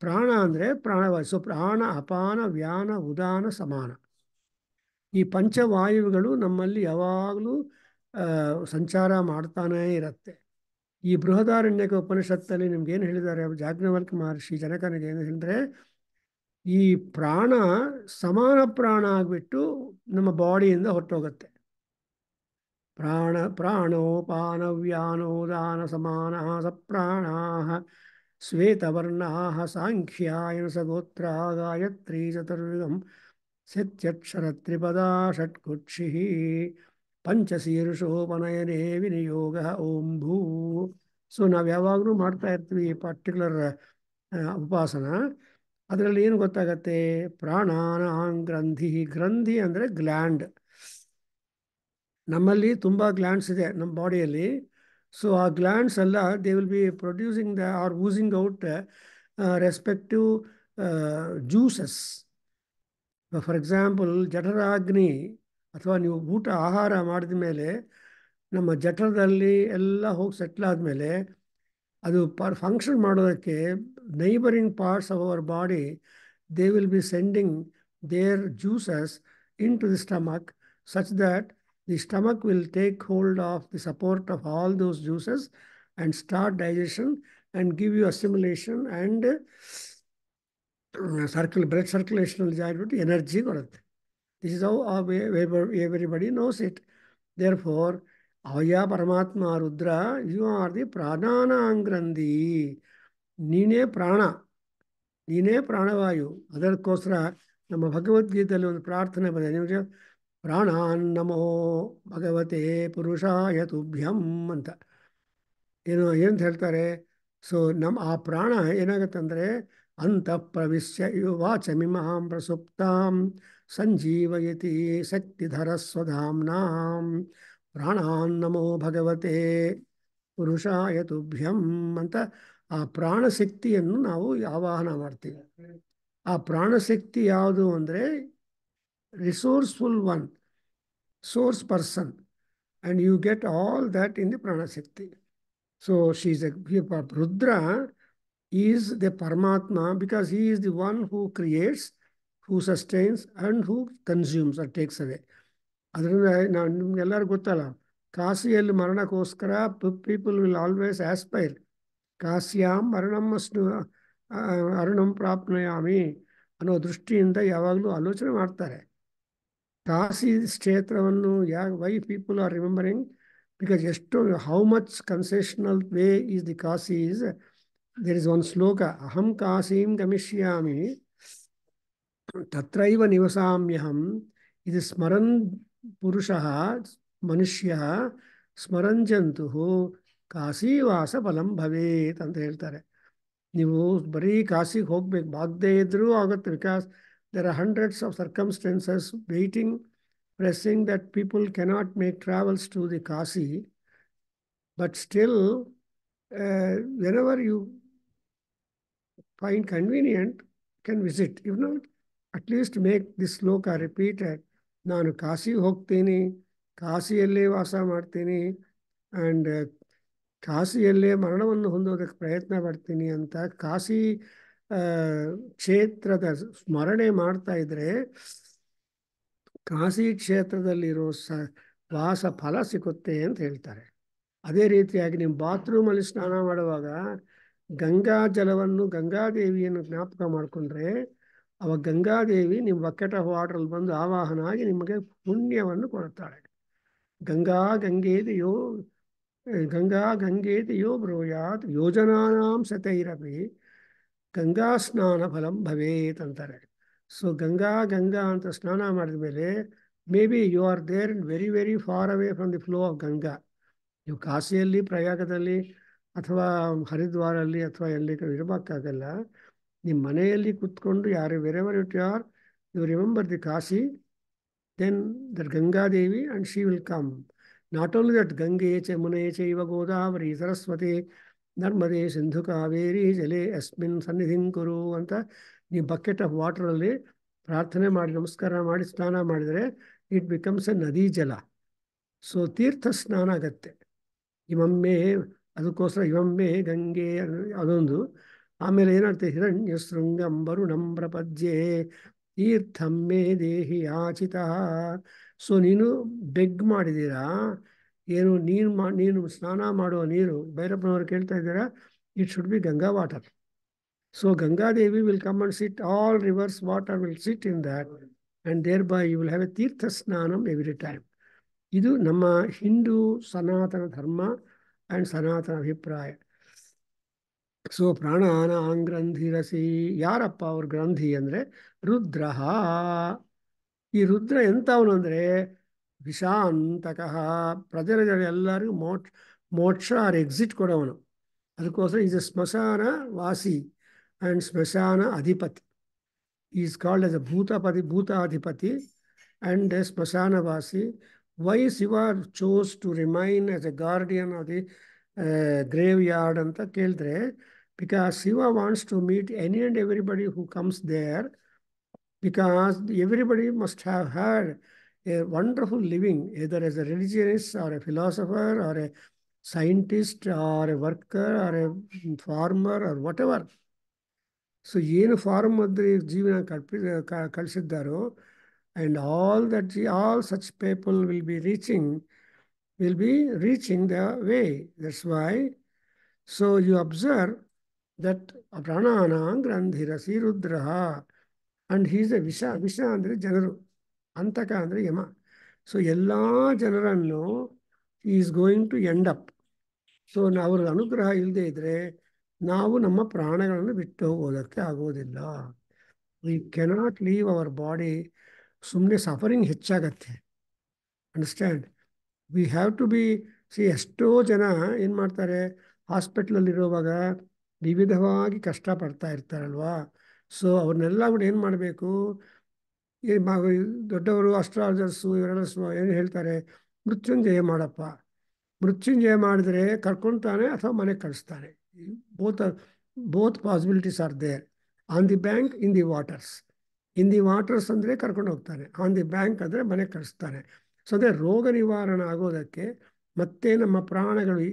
ಪ್ರಾಣ ಅಂದರೆ ಪ್ರಾಣವಾಯು. ಸೊ ಪ್ರಾಣ ಅಪಾನ ವ್ಯಾನ ಉದಾನ ಸಮಾನ. ಈ ಪಂಚವಾಯುಗಳು ನಮ್ಮಲ್ಲಿ ಯಾವಾಗಲೂ ಸಂಚಾರ ಮಾಡ್ತಾನೇ ಇರುತ್ತೆ. ಈ ಬೃಹದಾರಣ್ಯಕ ಉಪನಿಷತ್ತಲ್ಲಿ ನಿಮ್ಗೇನು ಹೇಳಿದ್ದಾರೆ? ಯಾಜ್ಞವಲ್ಕ್ಯ ಮಹರ್ಷಿ ಜನಕನಿಗೆ ಏನು ಹೇಳಿದ್ರೆ, ಈ ಪ್ರಾಣ ಸಮಾನ ಪ್ರಾಣ ಆಗಿಬಿಟ್ಟು ನಮ್ಮ ಬಾಡಿಯಿಂದ ಹೊರಟೋಗುತ್ತೆ. ಪ್ರಾಣೋಪಾನವ್ಯಾನೋದಾನ ಸಮಾನ ಸಪ್ರಾಣಾ ಶ್ವೇತವರ್ಣಾ ಸಾಂಖ್ಯಾಯನ ಸಗೋತ್ರ ಗಾಯತ್ರಿ ಚತುರ್ವಿಧಂ ಸತ್ಯಕ್ಷರ ತ್ರಿಪದಾ ಷಟ್ಕುಕ್ಷಿ ಪಂಚಶೀರ್ಷೋಪನಯನೇ ವಿನಿಯೋಗ ಓಂ ಭೂ. ಸೊ ನಾವು ಯಾವಾಗಲೂ ಮಾಡ್ತಾ ಇರ್ತೀವಿ ಈ ಪರ್ಟಿಕ್ಯುಲರ್ ಉಪಾಸನ. ಅದರಲ್ಲಿ ಏನು ಗೊತ್ತಾಗತ್ತೆ? ಪ್ರಾಣಾನಾಂ ಗ್ರಂಥಿ. ಗ್ರಂಥಿ ಅಂದರೆ ಗ್ಲ್ಯಾಂಡ್. ನಮ್ಮಲ್ಲಿ ತುಂಬ ಗ್ಲ್ಯಾಂಡ್ಸ್ ಇದೆ ನಮ್ಮ ಬಾಡಿಯಲ್ಲಿ. ಸೊ ಆ ಗ್ಲ್ಯಾಂಡ್ಸ್ ಎಲ್ಲ they will be producing the or oozing out respective juices. For example ಜಠರಾಗ್ನಿ ಅಥವಾ ನೀವು ಆಹಾರ ಮಾಡಿದ ಮೇಲೆ ನಮ್ಮ ಜಠರದಲ್ಲಿ ಎಲ್ಲ ಹೋಗಿ ಸೆಟ್ಲ್ ಆದಮೇಲೆ ಅದು ಫಂಕ್ಷನ್ ಮಾಡೋದಕ್ಕೆ neighbouring parts of our body they will be sending their juices into the stomach such that the stomach will take hold of the support of all those juices and start digestion and give you assimilation and blood circulation energy. This is how everybody knows it. Therefore, Avaya Paramatma Rudra, you are the Pranana Angrandi. Nine Prana. Nine Pranavayu. ಅದಕ್ಕೋಸ್ಕರ ನಮ್ಮ ಭಗವದ್ಗೀತೆಯಲ್ಲಿ ಒಂದು ಪ್ರಾರ್ಥನೆ ಬಂದಿದೆ ನಿಮಗೆ, ಪ್ರಾಣಾನ್ನಮೋ ಭಗವತೆ ಪುರುಷಾಯ ತುಭ್ಯಂ ಅಂತ. ಏನು ಹೇಳ್ತಾರೆ? ಸೊ ಆ ಪ್ರಾಣ ಏನಾಗುತ್ತಂದರೆ ಅಂತಃ ಪ್ರವಿಶ್ಯ ವಾಚಮಿಮಾಂ ಪ್ರಸುಪ್ತಾಂ ಸಂಜೀವಯತಿ ಶಕ್ತಿಧರ ಸ್ವಧಾಮ್ನಾಂ ಪ್ರಾಣಾನ್ನಮೋ ಭಗವತೆ ಪುರುಷಾಯ ತುಭ್ಯಂ ಅಂತ ಆ ಪ್ರಾಣಶಕ್ತಿಯನ್ನು ನಾವು ಆವಾಹನ ಮಾಡ್ತೀವಿ. ಆ ಪ್ರಾಣಶಕ್ತಿ ಯಾವುದು ಅಂದರೆ resourceful one, source person, and you get all that in the Pranashakti. So Rudra is the Paramatma because he is the one who creates, who sustains, and who consumes or takes away. ಅದರಿಂದ ನಾವು ನಿಮ್ಗೆಲ್ಲರಿಗೂ ಗೊತ್ತಲ್ಲ, ಕಾಶಿಯಲ್ಲಿ ಮರಣಕ್ಕೋಸ್ಕರ people will always aspire. ಕಾಶ್ಯಾಂ ಅರುಣಂ ಪ್ರಾಪ್ನಯಾಮಿ ಅನ್ನೋ ದೃಷ್ಟಿಯಿಂದ ಯಾವಾಗಲೂ ಆಲೋಚನೆ ಮಾಡ್ತಾರೆ. ಕಾಶಿ ಕ್ಷೇತ್ರವನ್ನು why people are remembering? Because ಎಷ್ಟು how much concessional way is the Kashi is. There is one shloka, ಅಹಂ ಕಾಶೀಂ ಗಮಿಷ್ಯಾಮಿ ತತ್ರೈವ ನಿವಸಾಮ್ಯಹಂ ಇದು ಸ್ಮರನ್ ಪುರುಷಃ ಮನುಷ್ಯ ಸ್ಮರಂಜಂತು ಕಾಶೀವಾಸ ಫಲಂ ಭವೇತ್ ಅಂತ ಹೇಳ್ತಾರೆ. ನೀವು ಬರೀ ಕಾಶಿಗೆ ಹೋಗ್ಬೇಕು, ಬಾಗದೇ ಇದ್ರೂ ಆಗುತ್ತೆ. Because there are hundreds of circumstances waiting, pressing that people cannot make travels to the Kashi. But still, whenever you find convenient, can visit. If not, at least make this sloka repeated. ನಾನು ಕಾಶಿಗೆ ಹೋಗ್ತೀನಿ, ಕಾಶಿಯಲ್ಲೇ ವಾಸ ಮಾಡ್ತೀನಿ, and ಕಾಶಿಯಲ್ಲೇ ಮರಣವನ್ನು ಹೊಂದೋದಕ್ಕೆ ಪ್ರಯತ್ನ ಪಡ್ತೀನಿ ಅಂತ ಕಾಶಿ ಕ್ಷೇತ್ರದ ಸ್ಮರಣೆ ಮಾಡ್ತಾ ಇದ್ರೆ ಕಾಶಿ ಕ್ಷೇತ್ರದಲ್ಲಿರೋ ವಾಸ ಫಲ ಸಿಗುತ್ತೆ ಅಂತ ಹೇಳ್ತಾರೆ. ಅದೇ ರೀತಿಯಾಗಿ ನೀವು ಬಾತ್ರೂಮಲ್ಲಿ ಸ್ನಾನ ಮಾಡುವಾಗ ಗಂಗಾ ಜಲವನ್ನು, ಗಂಗಾದೇವಿಯನ್ನು ಜ್ಞಾಪಕ ಮಾಡಿಕೊಂಡ್ರೆ ಅವಾಗ ಗಂಗಾದೇವಿ ನಿಮ್ಮ ಬಕೆಟ್ ಆಫ್ ವಾಟರಲ್ಲಿ ಬಂದು ಆವಾಹನ ಆಗಿ ನಿಮಗೆ ಪುಣ್ಯವನ್ನು ಕೊಡುತ್ತಾಳೆ. ಗಂಗಾ ಗಂಗೇತಿ ಯೋ ಬ್ರೂಯಾತ್ ಯೋಜನಾನಾಂ ಶತೈರಪಿ ಗಂಗಾ ಸ್ನಾನ ಫಲಂ ಭವೇತ್ ಅಂತಾರೆ. ಸೊ ಗಂಗಾ ಅಂತ ಸ್ನಾನ ಮಾಡಿದ ಮೇಲೆ maybe you are there very very far away from the flow of Ganga. ನೀವು ಕಾಶಿಯಲ್ಲಿ, ಪ್ರಯಾಗದಲ್ಲಿ ಅಥವಾ ಹರಿದ್ವಾರಲ್ಲಿ ಅಥವಾ ಎಲ್ಲಿ ಇರಬೇಕಾಗಲ್ಲ. ನಿಮ್ಮ ಮನೆಯಲ್ಲಿ ಕೂತ್ಕೊಂಡು wherever you are, you remember the Kashi, then that Ganga Devi and she will come. Not only that, Gange Chamune Chaiva Godavari Saraswati Narmade Sindhu Kaveri Jale Asmin Sannidhin Kuru ಅಂತ ನೀವು ಬಕೆಟ್ ಆಫ್ ವಾಟರಲ್ಲಿ ಪ್ರಾರ್ಥನೆ ಮಾಡಿ ನಮಸ್ಕಾರ ಮಾಡಿ ಸ್ನಾನ ಮಾಡಿದರೆ it becomes A ನದಿ ಜಲ. ಸೊ ತೀರ್ಥ ಸ್ನಾನ ಆಗತ್ತೆ. ಇಮಮ್ಮೆ, ಅದಕ್ಕೋಸ್ಕರ ಇಮಮ್ಮೆ ಗಂಗೆ ಅದೊಂದು. ಆಮೇಲೆ ಏನಾಗ್ತದೆ, ಹಿರಣ್ಯ ಶೃಂಗಂ ವರುಣಂ ಪ್ರಪದ್ಯೆ ತೀರ್ಥಂ ಮೇ ದೇಹಿ ಯಾಚಿತ. ಸೊ ನೀನು ಬೆಗ್ ಮಾಡಿದ್ದೀರಾ, ಏನು ನೀನು ಸ್ನಾನ ಮಾಡುವ ನೀರು ಭೈರಪ್ಪನವರು ಕೇಳ್ತಾ ಇದ್ದೀರಾ, it should be Ganga water. So Ganga Devi will come and sit, all rivers water will sit in that, and thereby you will have a tirtha snanam every time. ಇದು ನಮ್ಮ ಹಿಂದೂ ಸನಾತನ ಧರ್ಮ ಆ್ಯಂಡ್ ಸನಾತನ ಅಭಿಪ್ರಾಯ. ಸೊ ಪ್ರಾಣಾನಾಂ ಗ್ರಂಥಿರಸಿ, ಯಾರಪ್ಪ ಅವ್ರ ಗ್ರಂಥಿ ಅಂದರೆ ರುದ್ರ. ಈ ರುದ್ರ ಎಂಥವನು ಅಂದರೆ ವಿಷಾಂತಕಃ, ಪ್ರಜೆಗಳಿಗೆಲ್ಲರಿಗೂ ಮೋಕ್ಷ ಆರ್ ಎಕ್ಸಿಟ್ ಕೊಡೋವನು. ಅದಕ್ಕೋಸ್ಕರ ಈಸ್ ಎ ಸ್ಮಶಾನ ವಾಸಿ ಆ್ಯಂಡ್ ಸ್ಮಶಾನ ಅಧಿಪತಿ. Is called as a Bhutadhipati and a Smashanavasi. Why Shiva chose to remain as a guardian of the graveyard anta ಕೇಳಿದ್ರೆ, because Shiva wants to meet any and everybody who comes there, because everybody must have had a wonderful living, either as a religious or a philosopher or a scientist or a worker or a farmer or whatever. So ಏನು form ಅಂದರೆ ಜೀವನ ಕಳಿಸಿದ್ದಾರೋ, and all such people will be reaching the way. That's why, so you observe that prananam grandhirasi rudraha, and he is a visha ಅಂದರೆ ಜನರು, ಅಂತಕ ಅಂದರೆ ಯಮ. So ಎಲ್ಲ ಜನರನ್ನು he is going to end up. So ಅವರ ಅನುಗ್ರಹ ಇಲ್ಲದೆ ಇದ್ದರೆ ನಾವು ನಮ್ಮ ಪ್ರಾಣಗಳನ್ನು ಬಿಟ್ಟು ಹೋಗೋದಕ್ಕೆ ಆಗೋದಿಲ್ಲ. We cannot leave our body. ಸುಮ್ಮನೆ ಸಫರಿಂಗ್ ಹೆಚ್ಚಾಗತ್ತೆ. Understand? We have to be ಎಷ್ಟೋ ಜನ ಏನು ಮಾಡ್ತಾರೆ, ಹಾಸ್ಪಿಟ್ಲಲ್ಲಿರುವಾಗ ವಿವಿಧವಾಗಿ ಕಷ್ಟಪಡ್ತಾ ಇರ್ತಾರಲ್ವಾ. ಸೊ ಅವ್ರನ್ನೆಲ್ಲ ಕೂಡ ಏನು ಮಾಡಬೇಕು, ದೊಡ್ಡವರು ಅಸ್ಟ್ರಾಲಜರ್ಸು ಇವರೆಲ್ಲ ಏನು ಹೇಳ್ತಾರೆ, ಮೃತ್ಯುಂಜಯ ಮಾಡಪ್ಪ. ಮೃತ್ಯುಂಜಯ ಮಾಡಿದ್ರೆ ಕರ್ಕೊತಾನೆ ಅಥವಾ ಮನೆಗೆ ಕಳಿಸ್ತಾನೆ. Both possibilities are there. On the bank, in the waters. In the waters ಅಂದರೆ ಕರ್ಕೊಂಡು ಹೋಗ್ತಾನೆ, ಆನ್ ದಿ ಬ್ಯಾಂಕ್ ಅಂದರೆ ಮನೆಗೆ ಕಳಿಸ್ತಾನೆ. ಸೊ ಅದೇ ರೋಗ ನಿವಾರಣೆ ಆಗೋದಕ್ಕೆ ಮತ್ತೆ ನಮ್ಮ ಪ್ರಾಣಗಳು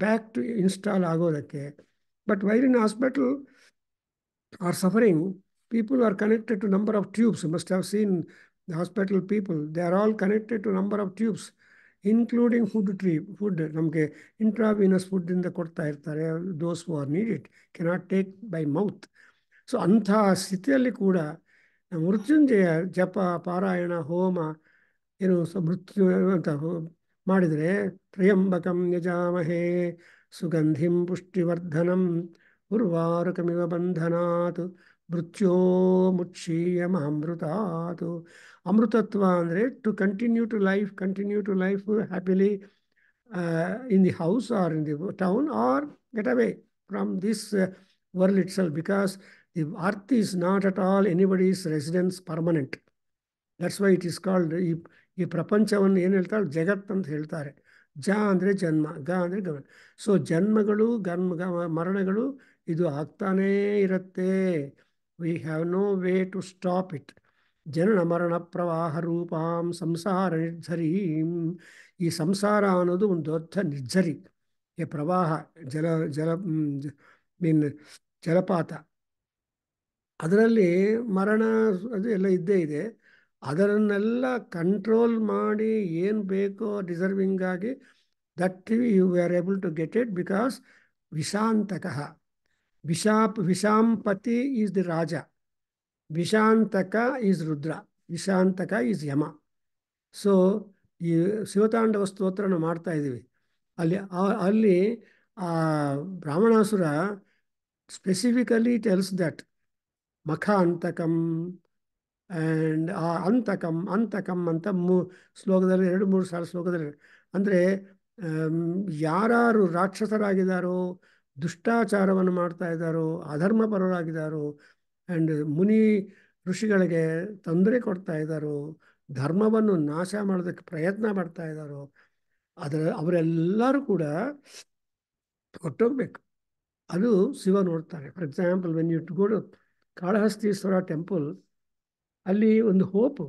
ಬ್ಯಾಕ್ ಟು ಇನ್ಸ್ಟಾಲ್ ಆಗೋದಕ್ಕೆ. But while in hospital are suffering, people are connected to number of tubes. You must have seen the hospital people, they are all connected to number of tubes, including food. ನಮಗೆ intravenous ಫುಡ್ಡಿಂದ ಕೊಡ್ತಾ ಇರ್ತಾರೆ. Those who are need it cannot take by mouth. So ಅಂಥ ಸ್ಥಿತಿಯಲ್ಲಿ ಕೂಡ ಮೃತ್ಯುಂಜಯ ಜಪ, ಪಾರಾಯಣ, ಹೋಮ ಏನು ಮೃತ್ಯು ಅಂತ ಮಾಡಿದರೆ, ತ್ರಯಂಬಕಂ ಯಜಾಮಹೇ ಸುಗಂಧಿಂ ಪುಷ್ಟಿವರ್ಧನಂ ಉರ್ವಾರುಕಮಿವ ಬಂಧನಾತ್ ಮೃತ್ಯೋ ಮುಕ್ಷೀಯಮಾಮೃತಾತ್. ಅಮೃತತ್ವ ಅಂದರೆ to continue to life happily in the house or in the town or get away from this world itself, because the earth is not at all anybody's residence permanent. That's why it is called, ಈ ಪ್ರಪಂಚವನ್ನು ಏನು ಹೇಳ್ತಾರೆ, ಜಗತ್ ಅಂತ ಹೇಳ್ತಾರೆ. ಜ ಅಂದರೆ ಜನ್ಮ, ಗ ಅಂದರೆ ಗಮನ. ಸೊ ಜನ್ಮಗಳು ಮರಣಗಳು ಇದು ಆಗ್ತಾನೇ ಇರುತ್ತೆ. We have no way to stop it. ಜನನ ಮರಣ ಪ್ರವಾಹ ರೂಪಾಂ ಸಂಸಾರ ನಿರ್ಝರೀಂ. ಈ ಸಂಸಾರ ಅನ್ನೋದು ಒಂದು ದೊಡ್ಡ ನಿರ್ಝರಿ, ಈ ಪ್ರವಾಹ, ಜಲಪಾತ. ಅದರಲ್ಲಿ ಮರಣ ಅದು ಎಲ್ಲ ಇದ್ದೇ ಇದೆ. ಅದರನ್ನೆಲ್ಲ ಕಂಟ್ರೋಲ್ ಮಾಡಿ ಏನು ಬೇಕೋ ಡಿಸರ್ವಿಂಗ್ ಆಗಿ, that you are able to get it, because ವಿಷಾಂತಕಃ. ವಿಷಾಂಪತಿ ಈಸ್ ದಿ ರಾಜ, ವಿಷಾಂತಕ ಈಸ್ ರುದ್ರ, ವಿಷಾಂತಕ ಈಸ್ ಯಮ. ಸೊ ಈ ಶಿವತಾಂಡವ ಸ್ತೋತ್ರನ ಮಾಡ್ತಾ ಇದ್ದೀವಿ. ಅಲ್ಲಿ ಆ ಬ್ರಾಹ್ಮಣಾಸುರ specifically tells that ಮಖಾಂತಕಂ ಆ್ಯಂಡ್ ಅಂತಕಂ ಅಂತ ಶ್ಲೋಕದಲ್ಲಿ 2-3 ಸಾಲ ಶ್ಲೋಕದಲ್ಲಿ. ಅಂದರೆ ಯಾರು ರಾಕ್ಷಸರಾಗಿದ್ದಾರೋ, ದುಷ್ಟಾಚಾರವನ್ನು ಮಾಡ್ತಾ ಇದ್ದಾರೋ, ಅಧರ್ಮಪರರಾಗಿದ್ದಾರೋ, ಆ್ಯಂಡ್ ಮುನಿ ಋಷಿಗಳಿಗೆ ತೊಂದರೆ ಕೊಡ್ತಾ ಇದ್ದಾರೋ, ಧರ್ಮವನ್ನು ನಾಶ ಮಾಡೋದಕ್ಕೆ ಪ್ರಯತ್ನ ಮಾಡ್ತಾ ಇದ್ದಾರೋ, ಅವರೆಲ್ಲರೂ ಕೂಡ ಹೊಟ್ಟೋಗ್ಬೇಕು. ಅದು ಶಿವ ನೋಡ್ತಾನೆ. For example, when you go to Kalahastishwara temple, ಅಲ್ಲಿ ಒಂದು ಹೋಪು.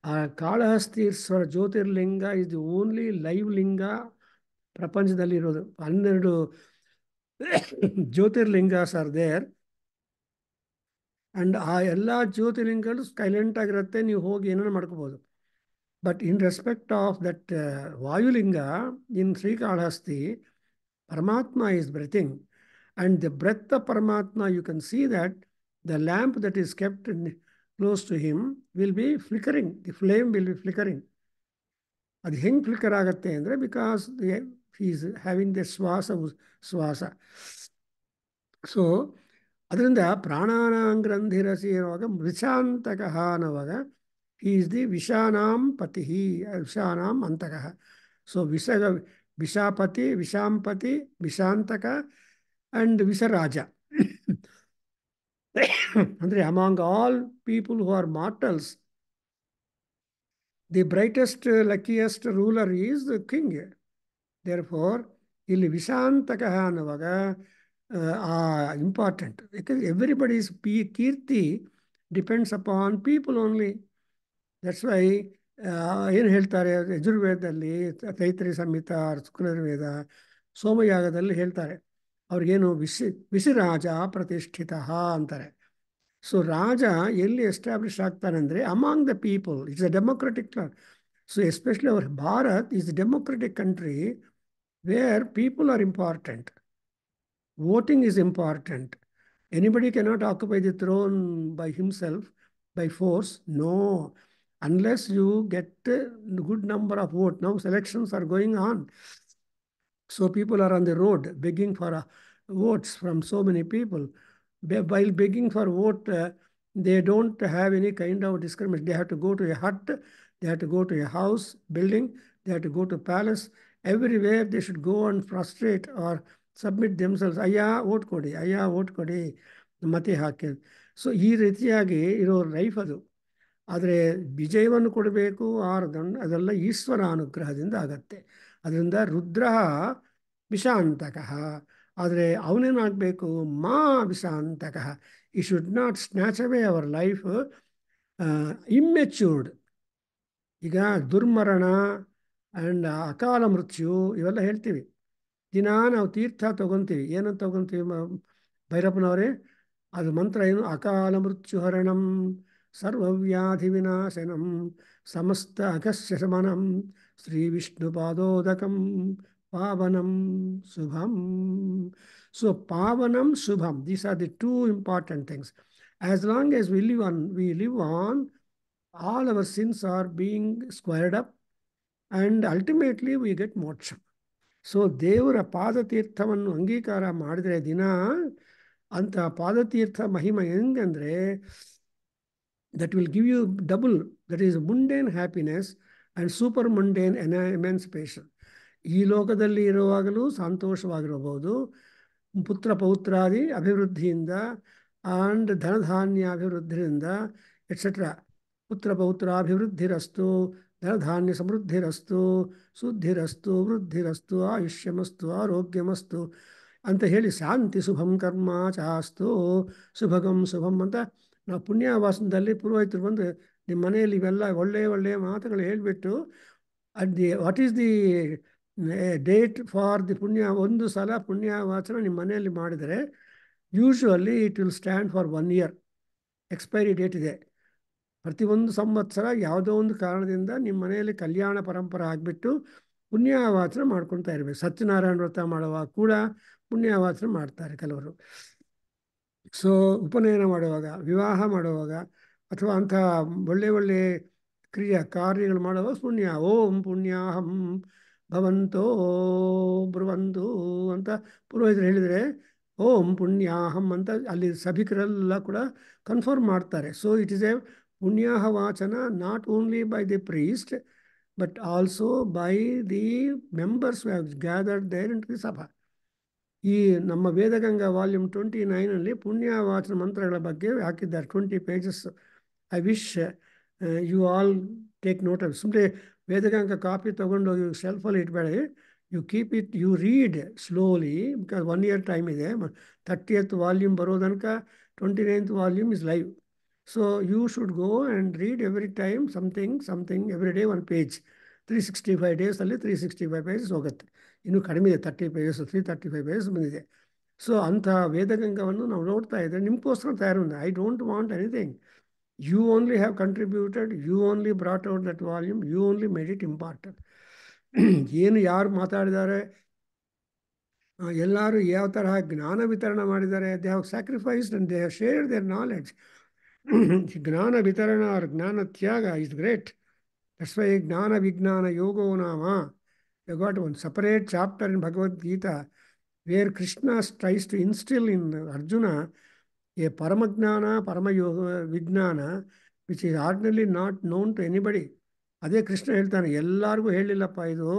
ಆ Kalahastishwara jyotirlinga is the only live linga ಪ್ರಪಂಚದಲ್ಲಿರೋದು. 12 ಜ್ಯೋತಿರ್ಲಿಂಗಾಸ್ ಆರ್ ದೇರ್, ಆ್ಯಂಡ್ ಆ ಎಲ್ಲ ಜ್ಯೋತಿರ್ಲಿಂಗಗಳು ಸೈಲೆಂಟ್ ಆಗಿರುತ್ತೆ, ನೀವು ಹೋಗಿ ಏನೇನು ಮಾಡ್ಕೋಬೋದು. But in respect of that Vayulinga in Srikalahasti, Paramatma is breathing. And the breath of Paramatma, you can see that the lamp that is kept close to him will be flickering. The flame will be flickering. ಅದು ಹೆಂಗೆ flicker ಆಗುತ್ತೆ ಅಂದರೆ because is having the shwasa. So ಅದರಿಂದ ಪ್ರಾಣಾನಾಂಗ್ರಂಥಿರಸಿ ಅನ್ನುವಾಗ ವಿಷಾಂತಕಃ ಅನ್ನುವಾಗ is the ವಿಷಾನಾಂ ಪತಿ, ವಿಷಾನಾಂ ಅಂತಕಃ. So ವಿಷಾಪತಿ, ವಿಷಾಂಪತಿ, ವಿಷಾಂತಕ and ವಿಷರಾಜ. ಅಂದರೆ among all people who are mortals, the brightest, luckiest ruler is the king. Therefore, ಇಲ್ಲಿ ವಿಷಾಂತಕಃ ಅನ್ನುವಾಗ ಇಂಪಾರ್ಟೆಂಟ್. ಯಾಕಂದರೆ ಎವ್ರಿಬಡೀಸ್ ಕೀರ್ತಿ depends upon people only. That's why ಏನು ಹೇಳ್ತಾರೆ ಯಜುರ್ವೇದದಲ್ಲಿ, ತೈತ್ರಿ ಸಂಹಿತ, ಶುಕ್ಲವೇದ, ಸೋಮಯಾಗದಲ್ಲಿ ಹೇಳ್ತಾರೆ ಅವ್ರಿಗೇನು ವಿಷಿರಾಜ ಪ್ರತಿಷ್ಠಿತ ಅಂತಾರೆ. ಸೊ ರಾಜ ಎಲ್ಲಿ ಎಸ್ಟಾಬ್ಲಿಷ್ ಆಗ್ತಾನೆ ಅಂದರೆ among the people. It's a democratic. So especially our Bharat is a democratic country where people are important. Voting is important. Anybody cannot occupy the throne by himself by force. No, unless you get a good number of votes. Now elections are going on. So people are on the road begging for votes from so many people. While begging for vote, they don't have any kind of discrimination. They have to go to a hut, they have to go to a house, building, they have to go to palace. Everywhere they should go and prostrate or submit themselves. Ayya vote kodi, ayya vote kodi, mate haki. So ಈ ರೀತಿಯಾಗಿ ಇರೋ life ಅದು. ಆದರೆ ವಿಜಯವನ್ನು ಕೊಡಬೇಕು ಅದೆಲ್ಲ ಈಶ್ವರ ಅನುಗ್ರಹದಿಂದ ಆಗತ್ತೆ. ಅದರಿಂದ ರುದ್ರ ವಿಷಾಂತಕಃ. ಆದರೆ ಅವನೇನಾಗಬೇಕು, ಮಾ ವಿಷಾಂತಕಃ. He should not snatch away our life immatured. ಈಗ ದುರ್ಮರಣ ಆ್ಯಂಡ್ ಅಕಾಲ ಮೃತ್ಯು ಇವೆಲ್ಲ ಹೇಳ್ತೀವಿ. ದಿನ ನಾವು ತೀರ್ಥ ತಗೊತೀವಿ. ಏನಂತ ತಗೊತೀವಿ ಭೈರಪ್ಪನವರೇ? ಅದು ಮಂತ್ರ ಏನು? ಅಕಾಲ ಮೃತ್ಯುಹರಣಂ ಸರ್ವವ್ಯಾಧಿ ವಿನಾಶನಂ ಸಮಸ್ತ ಅಗಸ್ಯ ಶಮನಂ ಶ್ರೀ ವಿಷ್ಣು ಪಾದೋದಕಂ ಪಾವನಂ ಶುಭಂ. ಸೊ ಪಾವನಂ ಶುಭಂ, these are the two important things. As long as we live on, all our sins are being squared up and ultimately we get moksha. So ದೇವರ ಪಾದತೀರ್ಥವನ್ನು ಅಂಗೀಕಾರ ಮಾಡಿದರೆ ದಿನ ಅಂತ ಪಾದತೀರ್ಥ ಮಹಿಮೆ ಹೆಂಗಂದರೆ that will give you double, that is mundane happiness and super mundane emancipation. ಈ ಲೋಕದಲ್ಲಿ ಇರುವಾಗಲೂ ಸಂತೋಷವಾಗಿರಬಹುದು, ಪುತ್ರ ಪೌತ್ರಾದಿ ಅಭಿವೃದ್ಧಿಯಿಂದ and ಧನಧಾನ್ಯ ಅಭಿವೃದ್ಧಿಯಿಂದ et cetera. ಪುತ್ರ ಪೌತ್ರಾಭಿವೃದ್ಧಿರಸ್ತು, ಧನಧಾನ್ಯ ಸಮೃದ್ಧಿರಸ್ತು, ಶುದ್ಧಿರಸ್ತು, ವೃದ್ಧಿರಸ್ತು, ಆಯುಷ್ಯಮಸ್ತು, ಆರೋಗ್ಯಮಸ್ತು ಅಂತ ಹೇಳಿ ಶಾಂತಿ ಶುಭಂ ಕರ್ಮ ಚಾಸ್ತು ಶುಭಗಂ ಶುಭಂ ಅಂತ ನಾವು ಪುಣ್ಯವಾಸನದಲ್ಲಿ ಪುರೋಹಿತರು ಬಂದು ನಿಮ್ಮ ಮನೆಯಲ್ಲಿ ಇವೆಲ್ಲ ಒಳ್ಳೆಯ ಮಾತುಗಳು ಹೇಳಿಬಿಟ್ಟು what is the date for the ಪುಣ್ಯ, ಒಂದು ಸಲ ಪುಣ್ಯವಾಚನ ನಿಮ್ಮ ಮನೆಯಲ್ಲಿ ಮಾಡಿದರೆ usually it will stand for 1 year. Expiry date ಇದೆ. ಪ್ರತಿಯೊಂದು ಸಂವತ್ಸರ ಯಾವುದೋ ಒಂದು ಕಾರಣದಿಂದ ನಿಮ್ಮ ಮನೆಯಲ್ಲಿ ಕಲ್ಯಾಣ ಪರಂಪರೆ ಆಗಿಬಿಟ್ಟು ಪುಣ್ಯವಾಚನ ಮಾಡ್ಕೊಳ್ತಾ ಇರಬೇಕು. ಸತ್ಯನಾರಾಯಣ ವ್ರತ ಮಾಡುವಾಗ ಕೂಡ ಪುಣ್ಯವಾಚನ ಮಾಡ್ತಾರೆ ಕೆಲವರು. ಸೊ ಉಪನಯನ ಮಾಡುವಾಗ, ವಿವಾಹ ಮಾಡುವಾಗ ಅಥವಾ ಅಂಥ ಒಳ್ಳೆ ಕಾರ್ಯಗಳು ಮಾಡುವಾಗ ಪುಣ್ಯ. ಓಂ ಪುಣ್ಯಾಹಂ ಭವಂತೋ ಬ್ರುವಂತು ಅಂತ ಪುರೋಹಿತರು ಹೇಳಿದರೆ ಓಂ ಪುಣ್ಯಾಹಂ ಅಂತ ಅಲ್ಲಿ ಸಭಿಕರೆಲ್ಲ ಕೂಡ ಕನ್ಫರ್ಮ್ ಮಾಡ್ತಾರೆ. ಸೊ ಇಟ್ ಈಸ್ ಎ ಪುಣ್ಯಾಹ ವಾಚನ not only by the priest but also by the members have gathered there in the ಸಭಾ. ಈ ನಮ್ಮ ವೇದಗಂಗಾ ವಾಲ್ಯೂಮ್ 29 ಪುಣ್ಯವಾಚನ ಮಂತ್ರಗಳ ಬಗ್ಗೆ ಹಾಕಿದ್ದಾರೆ 20 pages. I wish you all take note of. ಸುಮ್ಮನೆ ವೇದಗಂಗಾ ಕಾಪಿ ತೊಗೊಂಡೋಗಿ ಶೆಲ್ಫಲ್ಲಿ ಇಟ್ಬೇಡಿ. You keep it, you read slowly, because 1 year time ಇದೆ. 30th ವಾಲ್ಯೂಮ್ ಬರೋ ತನಕ 29th volume is live. So you should go and read every time something every day 1 page. 365 ಡೇಸಲ್ಲಿ 365 pages ಹೋಗುತ್ತೆ. ಇನ್ನೂ ಕಡಿಮೆ ಇದೆ, 30 pages, 335 pages ಬಂದಿದೆ. ಸೊ ಅಂಥ ವೇದಗಂಗವನ್ನು ನಾವು ನೋಡ್ತಾ ಇದ್ದರೆ ನಿಮಗೋಸ್ಕರ ತಯಾರು. I don't want anything. You only have contributed, you only brought out that volume, you only made it important. ಏನು ಯಾರು ಮಾತಾಡಿದ್ದಾರೆ ಎಲ್ಲರೂ ಯಾವ ತರಹ ಜ್ಞಾನ ವಿತರಣೆ ಮಾಡಿದ್ದಾರೆ, they have sacrificed and they have shared their knowledge. ಜ್ಞಾನ ವಿತರಣೆ ಆರ್ ಜ್ಞಾನ ತ್ಯಾಗ ಇಸ್ ಗ್ರೇಟ್. ದಟ್ಸ್ ವೈ ಜ್ಞಾನ ವಿಜ್ಞಾನ ಯೋಗೋ ನಾಮ. You got one separate chapter in Bhagavad Gita where Krishna tries to instill in Arjuna a Paramadjnana, Paramayyoga, Vijnana, which is ordinarily not known to anybody. ಅದೇ ಕೃಷ್ಣ ಹೇಳ್ತಾನೆ, ಎಲ್ಲರಿಗೂ ಹೇಳಿಲ್ಲಪ್ಪ ಇದು,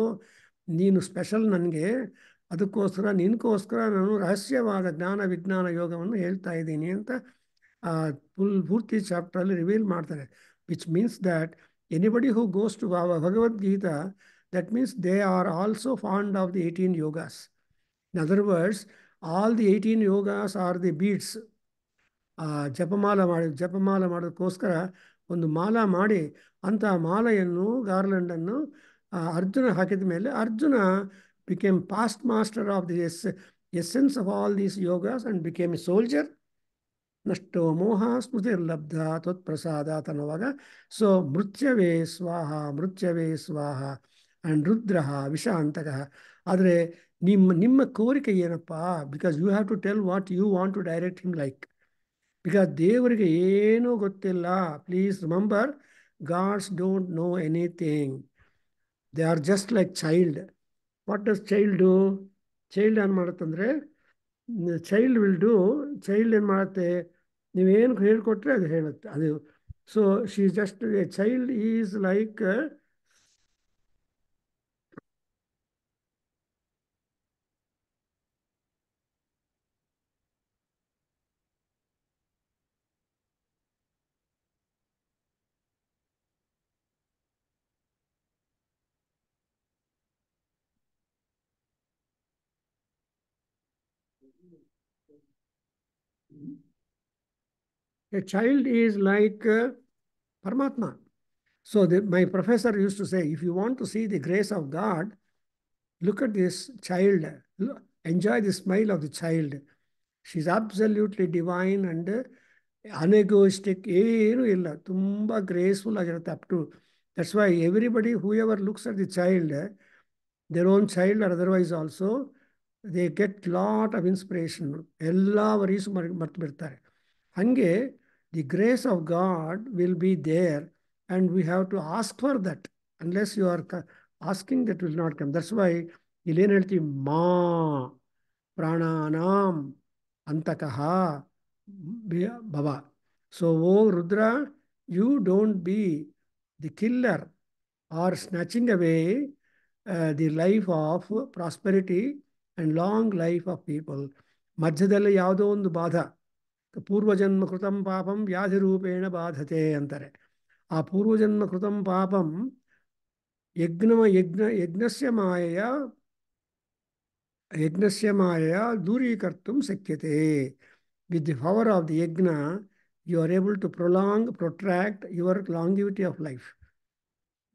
ನೀನು ಸ್ಪೆಷಲ್ ನನಗೆ, ಅದಕ್ಕೋಸ್ಕರ ನಿನಗೋಸ್ಕರ ನಾನು ರಹಸ್ಯವಾದ ಜ್ಞಾನ ವಿಜ್ಞಾನ ಯೋಗವನ್ನು ಹೇಳ್ತಾ ಇದ್ದೀನಿ ಅಂತ ಪೂರ್ತಿ ಚಾಪ್ಟರಲ್ಲಿ ರಿವೀಲ್ ಮಾಡ್ತಾರೆ. Which means that anybody who goes to Bhagavad Gita, that means they are also fond of the 18 yogas. In other words, all the 18 yogas are the beads. ಜಪಮಾಲ ಮಾಡೋದಕ್ಕೋಸ್ಕರ ಒಂದು ಮಾಲ ಮಾಡಿ, ಅಂತಹ ಮಾಲೆಯನ್ನು ಗಾರ್ಲೆಂಡನ್ನು ಅರ್ಜುನ ಹಾಕಿದ ಮೇಲೆ Arjuna became past master of the essence of all these yogas and became a soldier. ನಷ್ಟೋ ಮೋಹ ಸ್ಮೃತಿರ್ಲಬ್ಧ ತ್ವತ್ಪ್ರಸಾದಾತ್ ಅನ್ನುವಾಗ, ಸೊ ಮೃತ್ಯವೇ ಸ್ವಾಹ ಮೃತ್ಯವೇ ಸ್ವಾಹ ಆ್ಯಂಡ್ ರುದ್ರ ವಿಷಾಂತಕಃ. ಆದರೆ ನಿಮ್ಮ ಕೋರಿಕೆ ಏನಪ್ಪ? Because you have to tell what you want to direct him like. Because ದೇವರಿಗೆ ಏನೂ ಗೊತ್ತಿಲ್ಲ. Please remember, gods don't know anything. They are just like child. What does child do? Child ಏನು ಮಾಡುತ್ತಂದರೆ, ಚೈಲ್ಡ್ ಏನು ಮಾಡುತ್ತೆ, ನೀವೇನು ಹೇಳ್ಕೊಟ್ರೆ ಅದು ಹೇಳುತ್ತೆ. ಅದು so she just A child is like Paramatma. So my professor used to say, if you want to see the grace of God, look at this child. Enjoy the smile of the child. She's absolutely divine and unegoistic. ಏನೂ ಇಲ್ಲ, ತುಂಬ graceful ಆಗಿರುತ್ತೆ up to. That's why everybody whoever looks at the child, their own child or otherwise also, they get lot of inspiration. ಎಲ್ಲ ವರೀಸು ಮರ್ತು ಬಿಡ್ತಾರೆ. ಹಾಗೆ the grace of god will be there and we have to ask for that. Unless you are asking, that will not come. That's why ಇಲ್ಲೇನು ಹೇಳ್ತೀವಿ, ಮಾ ಪ್ರಾಣಾನಾಂ ಅಂತಕಃ ಭವ. So O Rudra, you don't be the killer or snatching away the life of prosperity and long life of people. ಮಧ್ಯದಲ್ಲಿ ಯಾವುದೋ ಒಂದು ಬಾಧ, ಪೂರ್ವಜನ್ಮ ಕೃತಂ ಪಾಪಂ ವ್ಯಾಧಿ ರೂಪೇಣ ಬಾಧತೆ ಅಂತಾರೆ. ಆ ಪೂರ್ವಜನ್ಮ ಕೃತಂ ಪಾಪಂ ಯಜ್ಞಸ್ಯ ಮಾಯೆಯ ದೂರೀಕರ್ತುಂ ಶಕ್ಯತೆ. With the power of the yajna you are able to protract your longevity of life.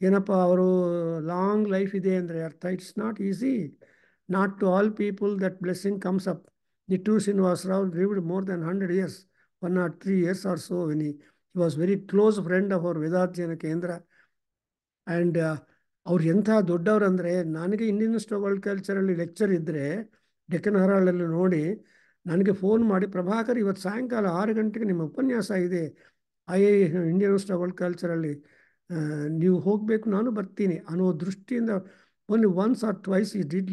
ಏನಪ್ಪ ಅವರು ಲಾಂಗ್ ಲೈಫ್ ಇದೆ ಅಂದರೆ ಅರ್ಥ, it's not easy. Not to all people that blessing comes up. Nittur Srinivasa Rao lived more than 100 years, 103 years or so, when he was very close friend of our ವೇದಾಧ್ಯಯನ ಕೇಂದ್ರ. And ಅವ್ರು ಎಂಥ ದೊಡ್ಡವ್ರು ಅಂದರೆ, ನನಗೆ ಇಂಡಿಯನ್ ಇನ್ಸ್ಟಿಟ್ಯೂಟ್ ಆಫ್ ವರ್ಲ್ಡ್ ಕಲ್ಚರಲ್ಲಿ lecture ಇದ್ದರೆ ಡೆಕ್ಕನ್ ಹೆರಾಲ್ಡಲ್ಲಿ ನೋಡಿ ನನಗೆ ಫೋನ್ ಮಾಡಿ, ಪ್ರಭಾಕರ್ ಇವತ್ತು ಸಾಯಂಕಾಲ 6 ಗಂಟೆಗೆ ನಿಮ್ಮ ಉಪನ್ಯಾಸ ಇದೆ ಇಂಡಿಯನ್ ಇನ್ಸ್ಟಿಟ್ಯೂಟ್ ಆಫ್ ವರ್ಲ್ಡ್ ಕಲ್ಚರಲ್ಲಿ, ನೀವು ಹೋಗಬೇಕು, ನಾನು ಬರ್ತೀನಿ ಅನ್ನೋ ದೃಷ್ಟಿಯಿಂದ only once or twice he did.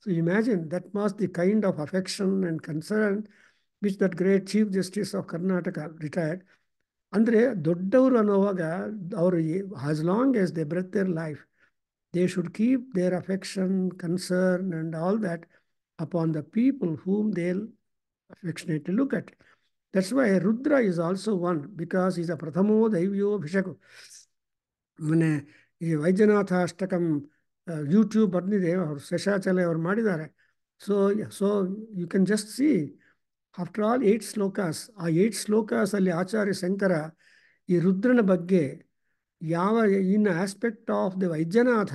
So imagine, that was the kind of affection and concern which that great Chief Justice of Karnataka, retired. ಅಂದರೆ ದೊಡ್ಡವರು ಅನ್ನೋವಾಗ ಅವರು as long as they breathe their life, they should keep their affection, concern and all that upon the people whom they'll affectionately look at. That's why Rudra is also one, because he's a Prathamo Daivyo Bhishaku. ಮೊನ್ನೆ ಈ Vaidyanatha ಅಷ್ಟಕಂ YouTube ಬಂದಿದೆ, ಅವರು ಶೇಷಾಚಲ ಅವರು ಮಾಡಿದ್ದಾರೆ. So you can just see, after all 8 shlokas, ಆ 8 ಶ್ಲೋಕಾಸಲ್ಲಿ ಆಚಾರ್ಯ ಶಂಕರ ಈ ರುದ್ರನ ಬಗ್ಗೆ in aspect of the Vaidyanatha,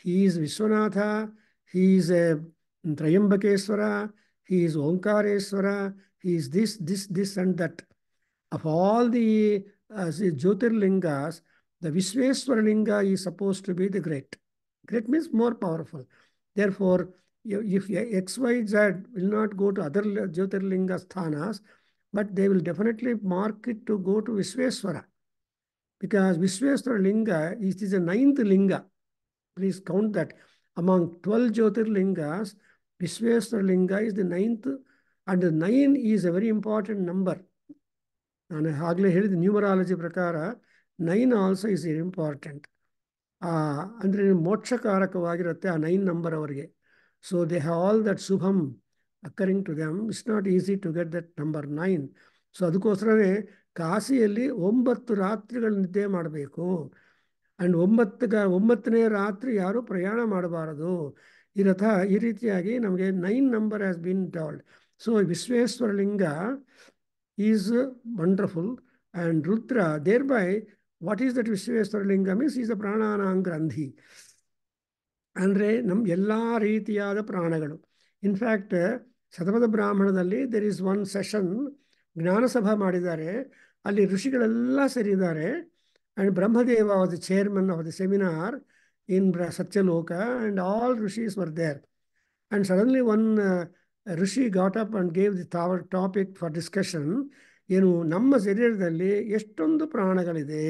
he is Vishwanatha, he is a Tryambakeshwara, he is Omkareshwara, he is this and that. Of all the Jyotirlingas, the Vishweshwara Linga is supposed to be the great. Great means more powerful. Therefore, if X, Y, Z will not go to other Jyotirlinga sthanas, but they will definitely mark it to go to Visveswara. Because Visveswara Linga is the ninth Linga. Please count that. Among 12 Jyotirlingas, Visveswara Linga is the ninth, and the 9 is a very important number. ನಾನು ಆಗಲೇ ಹೇಳಿದ numerology ಪ್ರಕಾರ 9 also is important. ಅಂದರೆ ಮೋಕ್ಷಕಾರಕವಾಗಿರುತ್ತೆ ಆ 9 number ಅವರಿಗೆ. So they have all that ಶುಭಮ್ occurring to them. It's not easy to get that number 9. So ಅದಕ್ಕೋಸ್ಕರನೇ ಕಾಶಿಯಲ್ಲಿ 9 ರಾತ್ರಿಗಳು ನಿದ್ದೆ ಮಾಡಬೇಕು. ಆ್ಯಂಡ್ 9ನೇ ರಾತ್ರಿ ಯಾರೂ ಪ್ರಯಾಣ ಮಾಡಬಾರದು. ಈ ರೀತಿಯಾಗಿ ನಮಗೆ 9 number has been told. So Vishweshwaralinga is wonderful, and Rudra, thereby, what is that Vishweswara Linga means? Is a prananam grandhi. ಅಂದರೆ ನಮ್ಮ ಎಲ್ಲ ರೀತಿಯಾದ ಪ್ರಾಣಗಳು. ಇನ್ಫ್ಯಾಕ್ಟ್ ಶತಪಥ ಬ್ರಾಹ್ಮಣದಲ್ಲಿ ದೆರ್ ಇಸ್ ಒನ್ ಸೆಷನ್ ಜ್ಞಾನಸಭಾ ಮಾಡಿದ್ದಾರೆ. ಅಲ್ಲಿ ಋಷಿಗಳೆಲ್ಲ ಸೇರಿದ್ದಾರೆ. And Brahmadeva was the chairman of the seminar in Satyaloka, and all rishis were there. And suddenly one rishi got up and gave the topic for discussion. ಏನು, ನಮ್ಮ ಶರೀರದಲ್ಲಿ ಎಷ್ಟೊಂದು ಪ್ರಾಣಗಳಿದೆ.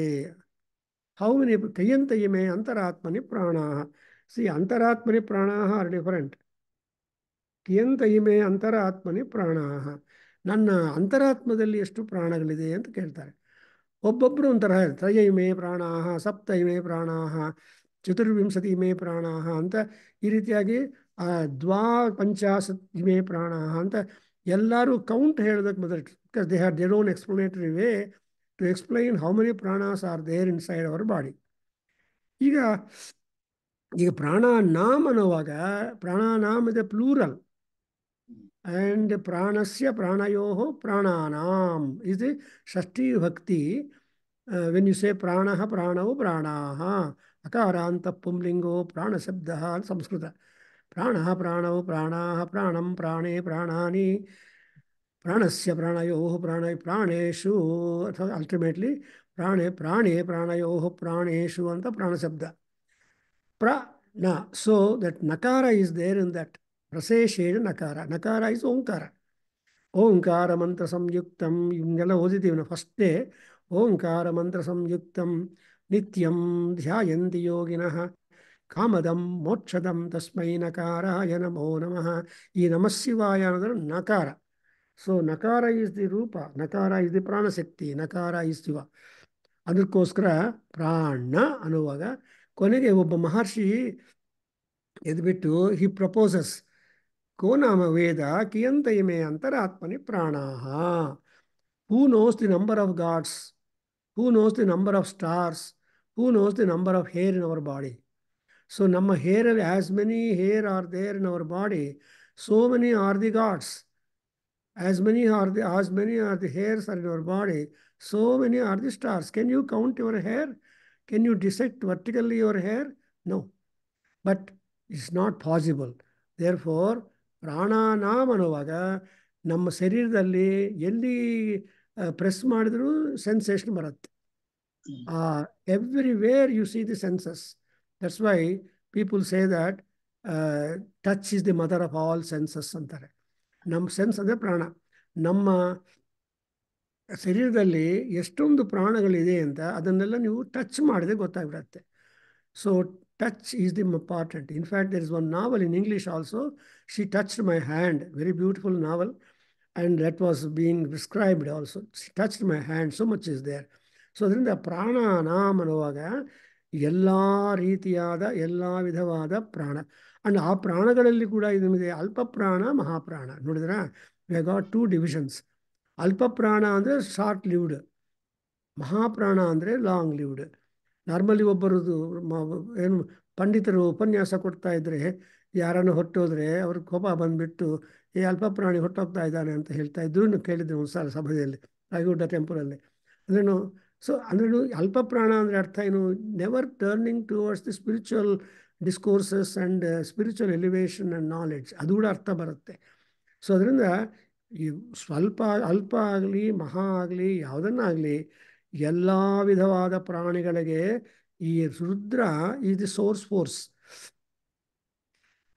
ಹೌ ಮೆನಿ ಕಯ್ಯಂತಯಿಮೆ ಅಂತರಾತ್ಮನಿ ಪ್ರಾಣ. ಸಿ, ಅಂತರಾತ್ಮನಿ ಪ್ರಾಣ ಆರ್ ಡಿಫರೆಂಟ್. ಕಿಯಂತಯಿಮೆ ಅಂತರಾತ್ಮನಿ ಪ್ರಾಣ. ನನ್ನ ಅಂತರಾತ್ಮದಲ್ಲಿ ಎಷ್ಟು ಪ್ರಾಣಗಳಿದೆ ಅಂತ ಕೇಳ್ತಾರೆ. ಒಬ್ಬೊಬ್ಬರು ಒಂಥರ ತ್ರಯಯಿಮೆ ಪ್ರಾಣ, ಸಪ್ತಯಿಮೆ ಪ್ರಾಣ, ಚತುರ್ವಿಂಶತಿ ಇಮೆ ಪ್ರಾಣ ಅಂತ ಈ ರೀತಿಯಾಗಿ ದ್ವಾಪಂಚಾಶತ್ ಇಮೆ ಪ್ರಾಣ ಅಂತ ಎಲ್ಲರೂ ಕೌಂಟ್ ಹೇಳೋದಕ್ಕೆ ಮೊದಲು, because they have their own explanatory way to explain how many pranas are there inside our body. ಈಗ ಪ್ರಾಣಾನಾಮ್ ಅನ್ನುವಾಗ ಪ್ರಾಣಾನಾಮ್ ಇದೆ ಪ್ಲೂರಲ್, ಆ್ಯಂಡ್ ಪ್ರಾಣಸ್ಯ ಪ್ರಾಣಯೋ ಪ್ರಾಣಾನಾಮ್ ಇದು ಷಷ್ಠಿ ಭಕ್ತಿ. ವೆನ್ ಯು ಸೇ ಪ್ರಾಣ ಪ್ರಾಣವು ಪ್ರಾಣಾಹ, ಅಕಾರಾಂತ ಪುಂಲಿಂಗೋ ಪ್ರಾಣಶಬ್ದ ಸಂಸ್ಕೃತ. ಪ್ರಾಣ ಪ್ರಾಣವು ಪ್ರಾಣಾಹ, ಪ್ರಾಣಂ ಪ್ರಾಣೇ ಪ್ರಾಣಾನಿ, ಪ್ರಾಣಸ್ಯ ಪ್ರಾಣಯೋ ಪ್ರಾಣೇಶು, ಅಥವಾ ಅಲ್ಟಿಮೇಟ್ಲಿ ಪ್ರಾಣೇ ಪ್ರಾಣಯೋ ಪ್ರಾಣೇಶು ಅಂತ ಪ್ರಾಣಶಬ್ದ. ಪ್ರ so that nakara is there in that ಪ್ರಶೇಷೇಣ ನಕಾರ. ನಕಾರ ಇಸ್ ಓಂಕಾರ. ಓಂಕಾರ ಮಂತ್ರ ಸಂಯುಕ್ತಂ, ಇವನ್ನೆಲ್ಲ ಓದಿದ್ದೀವಿ ನಾವು ಫಸ್ಟೇ. ಓಂಕಾರ ಮಂತ್ರ ಸಂಯುಕ್ತಂ ನಿತ್ಯಂ ಧ್ಯಾಯಂತಿ ಯೋಗಿನಃ ಕಾಮದಂ ಮೋಕ್ಷದಂ ತಸ್ಮೈ ನಕಾರಾಯ ನಮೋ ನಮಃ. ಈ ನಮಃಶಿವಾಯ ಅನ್ನೋದ್ರ ನಕಾರ. ಸೊ ನಕಾರ ಈಸ್ ದಿ ರೂಪ, ನಕಾರ ಈಸ್ ದಿ ಪ್ರಾಣಶಕ್ತಿ, ನಕಾರ ಈಸ್ ಶಿವ. ಅದಕ್ಕೋಸ್ಕರ ಪ್ರಾಣ ಅನ್ನುವಾಗ ಕೊನೆಗೆ ಒಬ್ಬ ಮಹರ್ಷಿ ಎದ್ಬಿಟ್ಟು ಹಿ ಪ್ರಪೋಸಸ್ ಕೋ ನಾಮ ವೇದ ಕಿಯಂತ ಇಮೆ ಅಂತರಾತ್ಮನಿ ಪ್ರಾಣಾಹ. Who knows the number of gods, who knows the number of stars, who knows the number of hair in our body. So ನಮ್ಮ ಹೇರಲ್ಲಿ as many hair are there in our body, so many are the gods. As many are the hairs are in your body, so many are the stars. Can you count your hair? Can you dissect vertically your hair? No. But it's not possible. Therefore, ಪ್ರಾಣಾನಾಮ ಅನ್ನುವಾಗ ನಮ್ಮ ಶರೀರದಲ್ಲಿ ಎಲ್ಲಿ press ಮಾಡಿದ್ರೂ sensation ಬರುತ್ತೆ. Everywhere you see the senses. That's why people say that touch is the mother of all senses ಅಂತಾರೆ. ನಮ್ಮ sense ಅಂದರೆ ಪ್ರಾಣ. ನಮ್ಮ ಶರೀರದಲ್ಲಿ ಎಷ್ಟೊಂದು ಪ್ರಾಣಗಳಿದೆ ಅಂತ ಅದನ್ನೆಲ್ಲ ನೀವು ಟಚ್ ಮಾಡಿದ್ರೆ ಗೊತ್ತಾಗ್ಬಿಡತ್ತೆ. So touch is the important. In fact there is one novel in English also, she touched my hand, very beautiful novel, and that was being described also. She touched my hand, so much is there. So ಅದರಿಂದ ಪ್ರಾಣಾನಾಮ ಅನ್ನುವಾಗ ಎಲ್ಲ ರೀತಿಯಾದ ಎಲ್ಲ ವಿಧವಾದ ಪ್ರಾಣ. And ಆ ಪ್ರಾಣಗಳಲ್ಲಿ ಕೂಡ ನಿಮಗೆ ಅಲ್ಪ ಪ್ರಾಣ, ಮಹಾಪ್ರಾಣ. ನೋಡಿದ್ರೆ ವಿ ಗಾಟ್ 2 ಡಿವಿಷನ್ಸ್. ಅಲ್ಪ ಪ್ರಾಣ ಅಂದರೆ ಶಾರ್ಟ್ ಲಿವ್ಡ್, ಮಹಾಪ್ರಾಣ ಅಂದರೆ ಲಾಂಗ್ ಲಿವ್ಡ್. ನಾರ್ಮಲಿ ಒಬ್ಬರದು ಏನು ಪಂಡಿತರು ಉಪನ್ಯಾಸ ಕೊಡ್ತಾ ಇದ್ದರೆ ಯಾರನ್ನು ಹೊಟ್ಟೋದ್ರೆ ಅವ್ರ ಕೋಪ ಬಂದುಬಿಟ್ಟು ಅಲ್ಪ ಪ್ರಾಣಿ ಹೊಟ್ಟೋಗ್ತಾ ಇದ್ದಾನೆ ಅಂತ ಹೇಳ್ತಾ ಇದ್ರು. ಕೇಳಿದ್ದೆ ಒಂದು ಸಲ ಸಭೆಯಲ್ಲಿ ರಾಯಗುಡ್ಡ ಟೆಂಪಲಲ್ಲಿ. ಅಂದ್ರೇನು, ಸೊ ಅಂದ್ರೇನು ಅಲ್ಪ ಪ್ರಾಣ ಅಂದರೆ ಅರ್ಥ ಏನು? Never turning towards the spiritual discourses and spiritual elevation and knowledge, ಅದು ಕೂಡ ಅರ್ಥ ಬರುತ್ತೆ. ಸೊ ಅದರಿಂದ ಈ ಸ್ವಲ್ಪ ಅಲ್ಪ ಆಗಲಿ ಮಹಾ ಆಗಲಿ ಯಾವುದನ್ನಾಗಲಿ ಎಲ್ಲ ವಿಧವಾದ ಪ್ರಾಣಿಗಳಿಗೆ ಈ Rudra is the source force.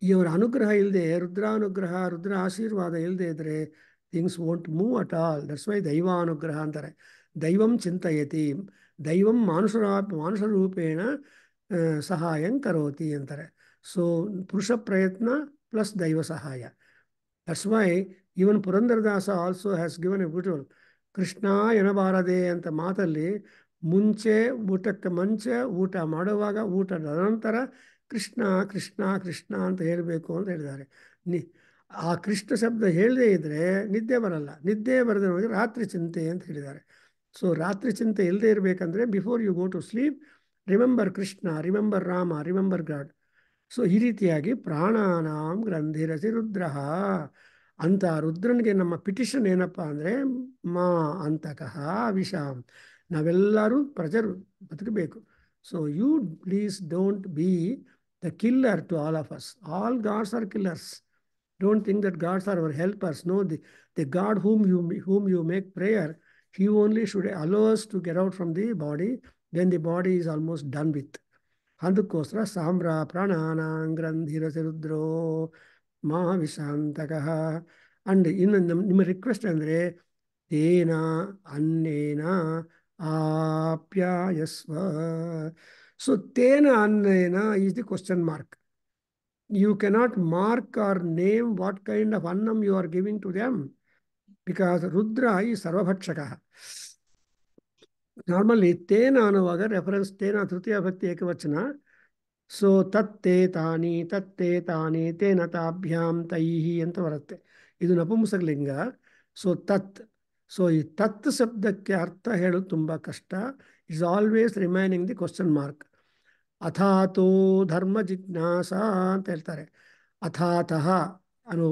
ಇವರ ಅನುಗ್ರಹ ಇಲ್ಲದೆ, ರುದ್ರಾನುಗ್ರಹ, ರುದ್ರ ಆಶೀರ್ವಾದ ಇಲ್ಲದೆ ಇದ್ರೆ things won't move at all. That's why ದೈವಾನುಗ್ರಹ ಅಂತಾರೆ. ದೈವಂ ಚಿಂತಯತಿ, ದೈವಂ ಮಾನುಷ ರೂಪೇಣ ಸಹಾಯಂ ಕರೋತಿ ಅಂತಾರೆ. ಸೊ ಪುರುಷ ಪ್ರಯತ್ನ ಪ್ಲಸ್ ದೈವ ಸಹಾಯ. That's why even Purandaradasa also has given a beautiful Krishna ಎನಬಾರದೆ ಅಂತ ಮಾತಲ್ಲಿ ಮುಂಚೆ ಊಟಕ್ಕೆ ಮುಂಚೆ, ಊಟ ಮಾಡುವಾಗ, ಊಟದ ನಂತರ ಕೃಷ್ಣ ಕೃಷ್ಣ ಕೃಷ್ಣ ಅಂತ ಹೇಳಬೇಕು ಅಂತ ಹೇಳಿದ್ದಾರೆ. ಆ ಕೃಷ್ಣ ಶಬ್ದ ಹೇಳದೇ ಇದ್ದರೆ ನಿದ್ದೆ ಬರಲ್ಲ. ನಿದ್ದೆ ಬರದೆ ಹೋಗಿ ರಾತ್ರಿ ಚಿಂತೆ ಅಂತ ಹೇಳಿದ್ದಾರೆ. ಸೊ ರಾತ್ರಿ ಚಿಂತೆ ಇಲ್ಲದೆ ಇರಬೇಕಂದ್ರೆ before you go to sleep remember Krishna, remember Rama, remember god. So ಈ ರೀತಿಯಾಗಿ ಪ್ರಾಣಾನಾಂ ಗ್ರಂಥಿರಸಿ ರುದ್ರ ಅಂತ ರುದ್ರನಿಗೆ ನಮ್ಮ ಪಿಟಿಷನ್ ಏನಪ್ಪ ಅಂದರೆ ಮಾ ಅಂತಕಃ ವಿಷಾಂ, ನಾವೆಲ್ಲರೂ ಪ್ರಜರು ಬದುಕಬೇಕು. So you please don't be the killer to all of us. All gods are killers. Don't think that gods are our helpers. No, the God whom you make prayer, he only should allow us to get out from the body when the body is almost done with. ಅದಕ್ಕೋಸ್ಕರ ಸಾಮ್ರ ಪ್ರಾಣಾನಾಂಗ್ರಂಧಿರಸಿ ರುದ್ರೋ ಮಹಾವಿಶಾಂತಕಃ. And ಇನ್ನು ನಿಮ್ಮ request ಅಂದರೆ ತೇನ ಅನ್ನೇನ ಆಪ್ಯಾಯಸ್ವ. So ತೇನ ಅನ್ನೇನ is the question mark. You cannot mark or name what kind of annam you are giving to them, because Rudra is Sarvabhakshaka. Normally, Tena ಅನ್ನುವಾಗ ರೆಫರೆನ್ಸ್ ತೇನ ತೃತೀಯ ಭಕ್ತಿ ಏಕವಚನ. ಸೊ ತತ್ತೇ ತಾನಿ ತೇನ ತಾಭ್ಯಾಂ ತೈಹಿ ಅಂತ ಬರುತ್ತೆ. ಇದು ನಪುಂಸಕಲಿಂಗ. ಸೊ ತತ್. ಸೊ ಈ ತತ್ ಶಬ್ದಕ್ಕೆ ಅರ್ಥ ಹೇಳೋದು ತುಂಬ ಕಷ್ಟ. Is always remaining the question mark. ಅಥಾತೋ ಧರ್ಮ ಜಿಜ್ಞಾಸ ಅಂತ ಹೇಳ್ತಾರೆ. ಅಥಾತಃ ಅನು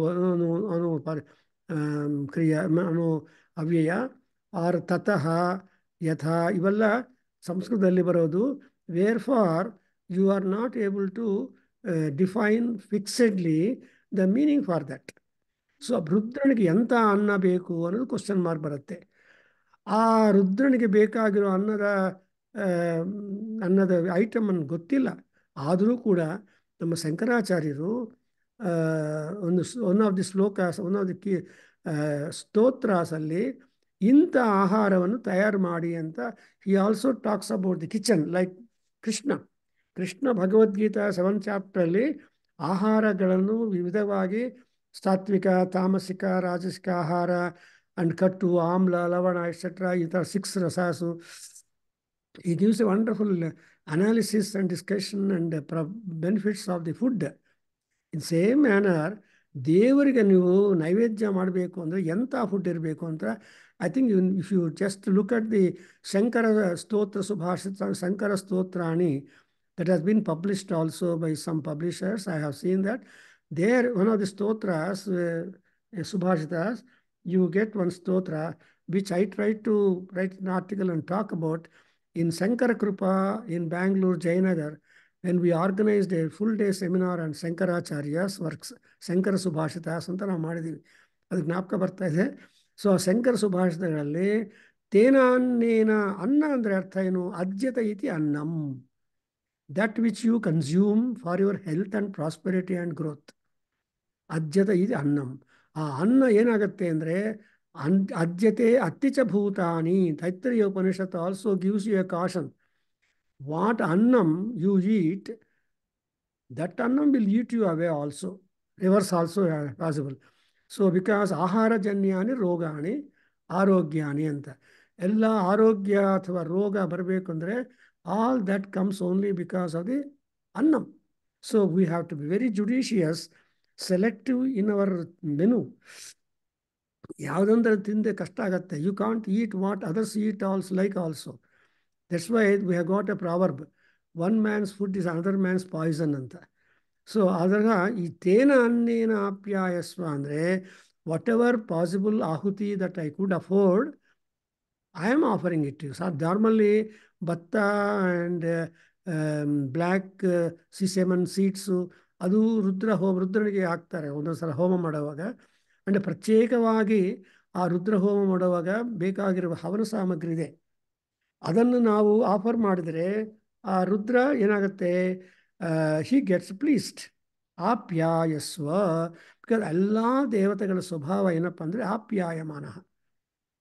ಕ್ರಿಯಾ ಅನು ಅವ್ಯಯ, ಆರ್ ತತಃ ಯಥಾ, ಇವೆಲ್ಲ ಸಂಸ್ಕೃತದಲ್ಲಿ ಬರೋದು. Wherefore you are not able to define fixedly the meaning for that. So ರುದ್ರನಿಗೆ ಎಂಥ ಅನ್ನ ಬೇಕು ಅನ್ನೋದು ಕ್ವಶನ್ ಮಾರ್ಕ್ ಬರುತ್ತೆ. ಆ ರುದ್ರನಿಗೆ ಬೇಕಾಗಿರೋ ಅನ್ನದ ಐಟಮನ್ನು ಗೊತ್ತಿಲ್ಲ. ಆದರೂ ಕೂಡ ನಮ್ಮ ಶಂಕರಾಚಾರ್ಯರು one of the shlokas, one of the ಸ್ತೋತ್ರಾಸಲ್ಲಿ ಇಂಥ ಆಹಾರವನ್ನು ತಯಾರು ಮಾಡಿ ಅಂತ he also talks about the kitchen like Krishna Bhagavad Gita 7th ಚಾಪ್ಟ್ರಲ್ಲಿ ಆಹಾರಗಳನ್ನು ವಿವಿಧವಾಗಿ ಸಾತ್ವಿಕ, ತಾಮಸಿಕ, ರಾಜಸಿಕ ಆಹಾರ ಅಂಡ್ ಕಟ್ಟು, ಆಮ್ಲ, ಲವಣ ಎಕ್ಸೆಟ್ರಾ, ಈ ಥರ 6 ರಸಾಸು. He gives a wonderful analysis and discussion and benefits of the food. In same manner, ದೇವರಿಗೆ ನೀವು ನೈವೇದ್ಯ ಮಾಡಬೇಕು ಅಂದರೆ ಎಂಥ ಫುಡ್ ಇರಬೇಕು ಅಂತ, I think if you just look at the Shankara ಸ್ತೋತ್ರ ಸುಭಾಷಿತ, Shankara ಸ್ತೋತ್ರಾಣಿ, that has been published also by some publishers. I have seen that. There, one of the stotras, subhashitas, you get one stotra, which I tried to write an article and talk about. In Shankara Krupa in Bangalore, Jayanagar, when we organized a full-day seminar on Shankaracharya's works, Shankara Subhashitas ಅಂತ ನಾವು ಮಾಡಿದ್ದೀವಿ. ಅದು ಜ್ಞಾಪಕ ಬರ್ತಾ ಇದೆ. So Shankara ಸುಭಾಷಿತಗಳಲ್ಲಿ ತೇನಾನ್ನೇನ, ಅನ್ನ ಅಂದರೆ ಅರ್ಥ ಏನು? ಅದ್ಯತ ಇತಿ ಅನ್ನಂ, that which you consume for your health and prosperity and growth. ಅದ್ಯತ ಇತಿ ಅನ್ನಂ. ಆ ಅನ್ನ ಏನಾಗುತ್ತೆ ಅಂದರೆ ಅದ್ಯತೆ ಅತ್ತಿಚ ಭೂತಾನಿ. Taittiriya Upanishad also gives you a caution. What annam you eat, that annam will eat you away also. Reverse also possible. So because ಆಹಾರಜನ್ಯಾನಿ ರೋಗಾಣಿ ಆರೋಗ್ಯಾನಿ ಅಂತ. ಎಲ್ಲ ಆರೋಗ್ಯ ಅಥವಾ ರೋಗ ಬರಬೇಕು ಅಂದರೆ all that comes only because of the annam. So we have to B very judicious, selective in our menu. ಯಾವುದಂದ್ರೆ ತಿಂದೆ ಕಷ್ಟ ಆಗುತ್ತೆ. You can't eat what others eat also like also. That's why we have got a proverb, one man's food is another man's poison ಅಂತ. So ಅದ್ರಾಗ ಈ ತೇನ ಅನ್ನೇನ ಆಪ್ಯಾಯಸ್ವ ಅಂದರೆ whatever possible ahuti that I could afford, I am offering it you. So normally bhatta and black sesame seeds ಅದು ರುದ್ರನಿಗೆ ಹಾಕ್ತಾರೆ ಒಂದೊಂದು ಸಲ ಹೋಮ ಮಾಡುವಾಗ. ಅಂದರೆ ಪ್ರತ್ಯೇಕವಾಗಿ ಆ ರುದ್ರ ಹೋಮ ಮಾಡುವಾಗ ಬೇಕಾಗಿರುವ ಹವನ ಸಾಮಗ್ರಿ ಇದೆ, ಅದನ್ನು ನಾವು ಆಫರ್ ಮಾಡಿದರೆ ಆ ರುದ್ರ ಏನಾಗುತ್ತೆ, ಹಿ ಗೆಟ್ಸ್ ಪ್ಲೀಸ್ಡ್. ಆಪ್ಯಾಯಸ್ವ. ಬಿಕಾಸ್ ಎಲ್ಲ ದೇವತೆಗಳ ಸ್ವಭಾವ ಏನಪ್ಪ ಅಂದರೆ ಆಪ್ಯಾಯಮಾನ,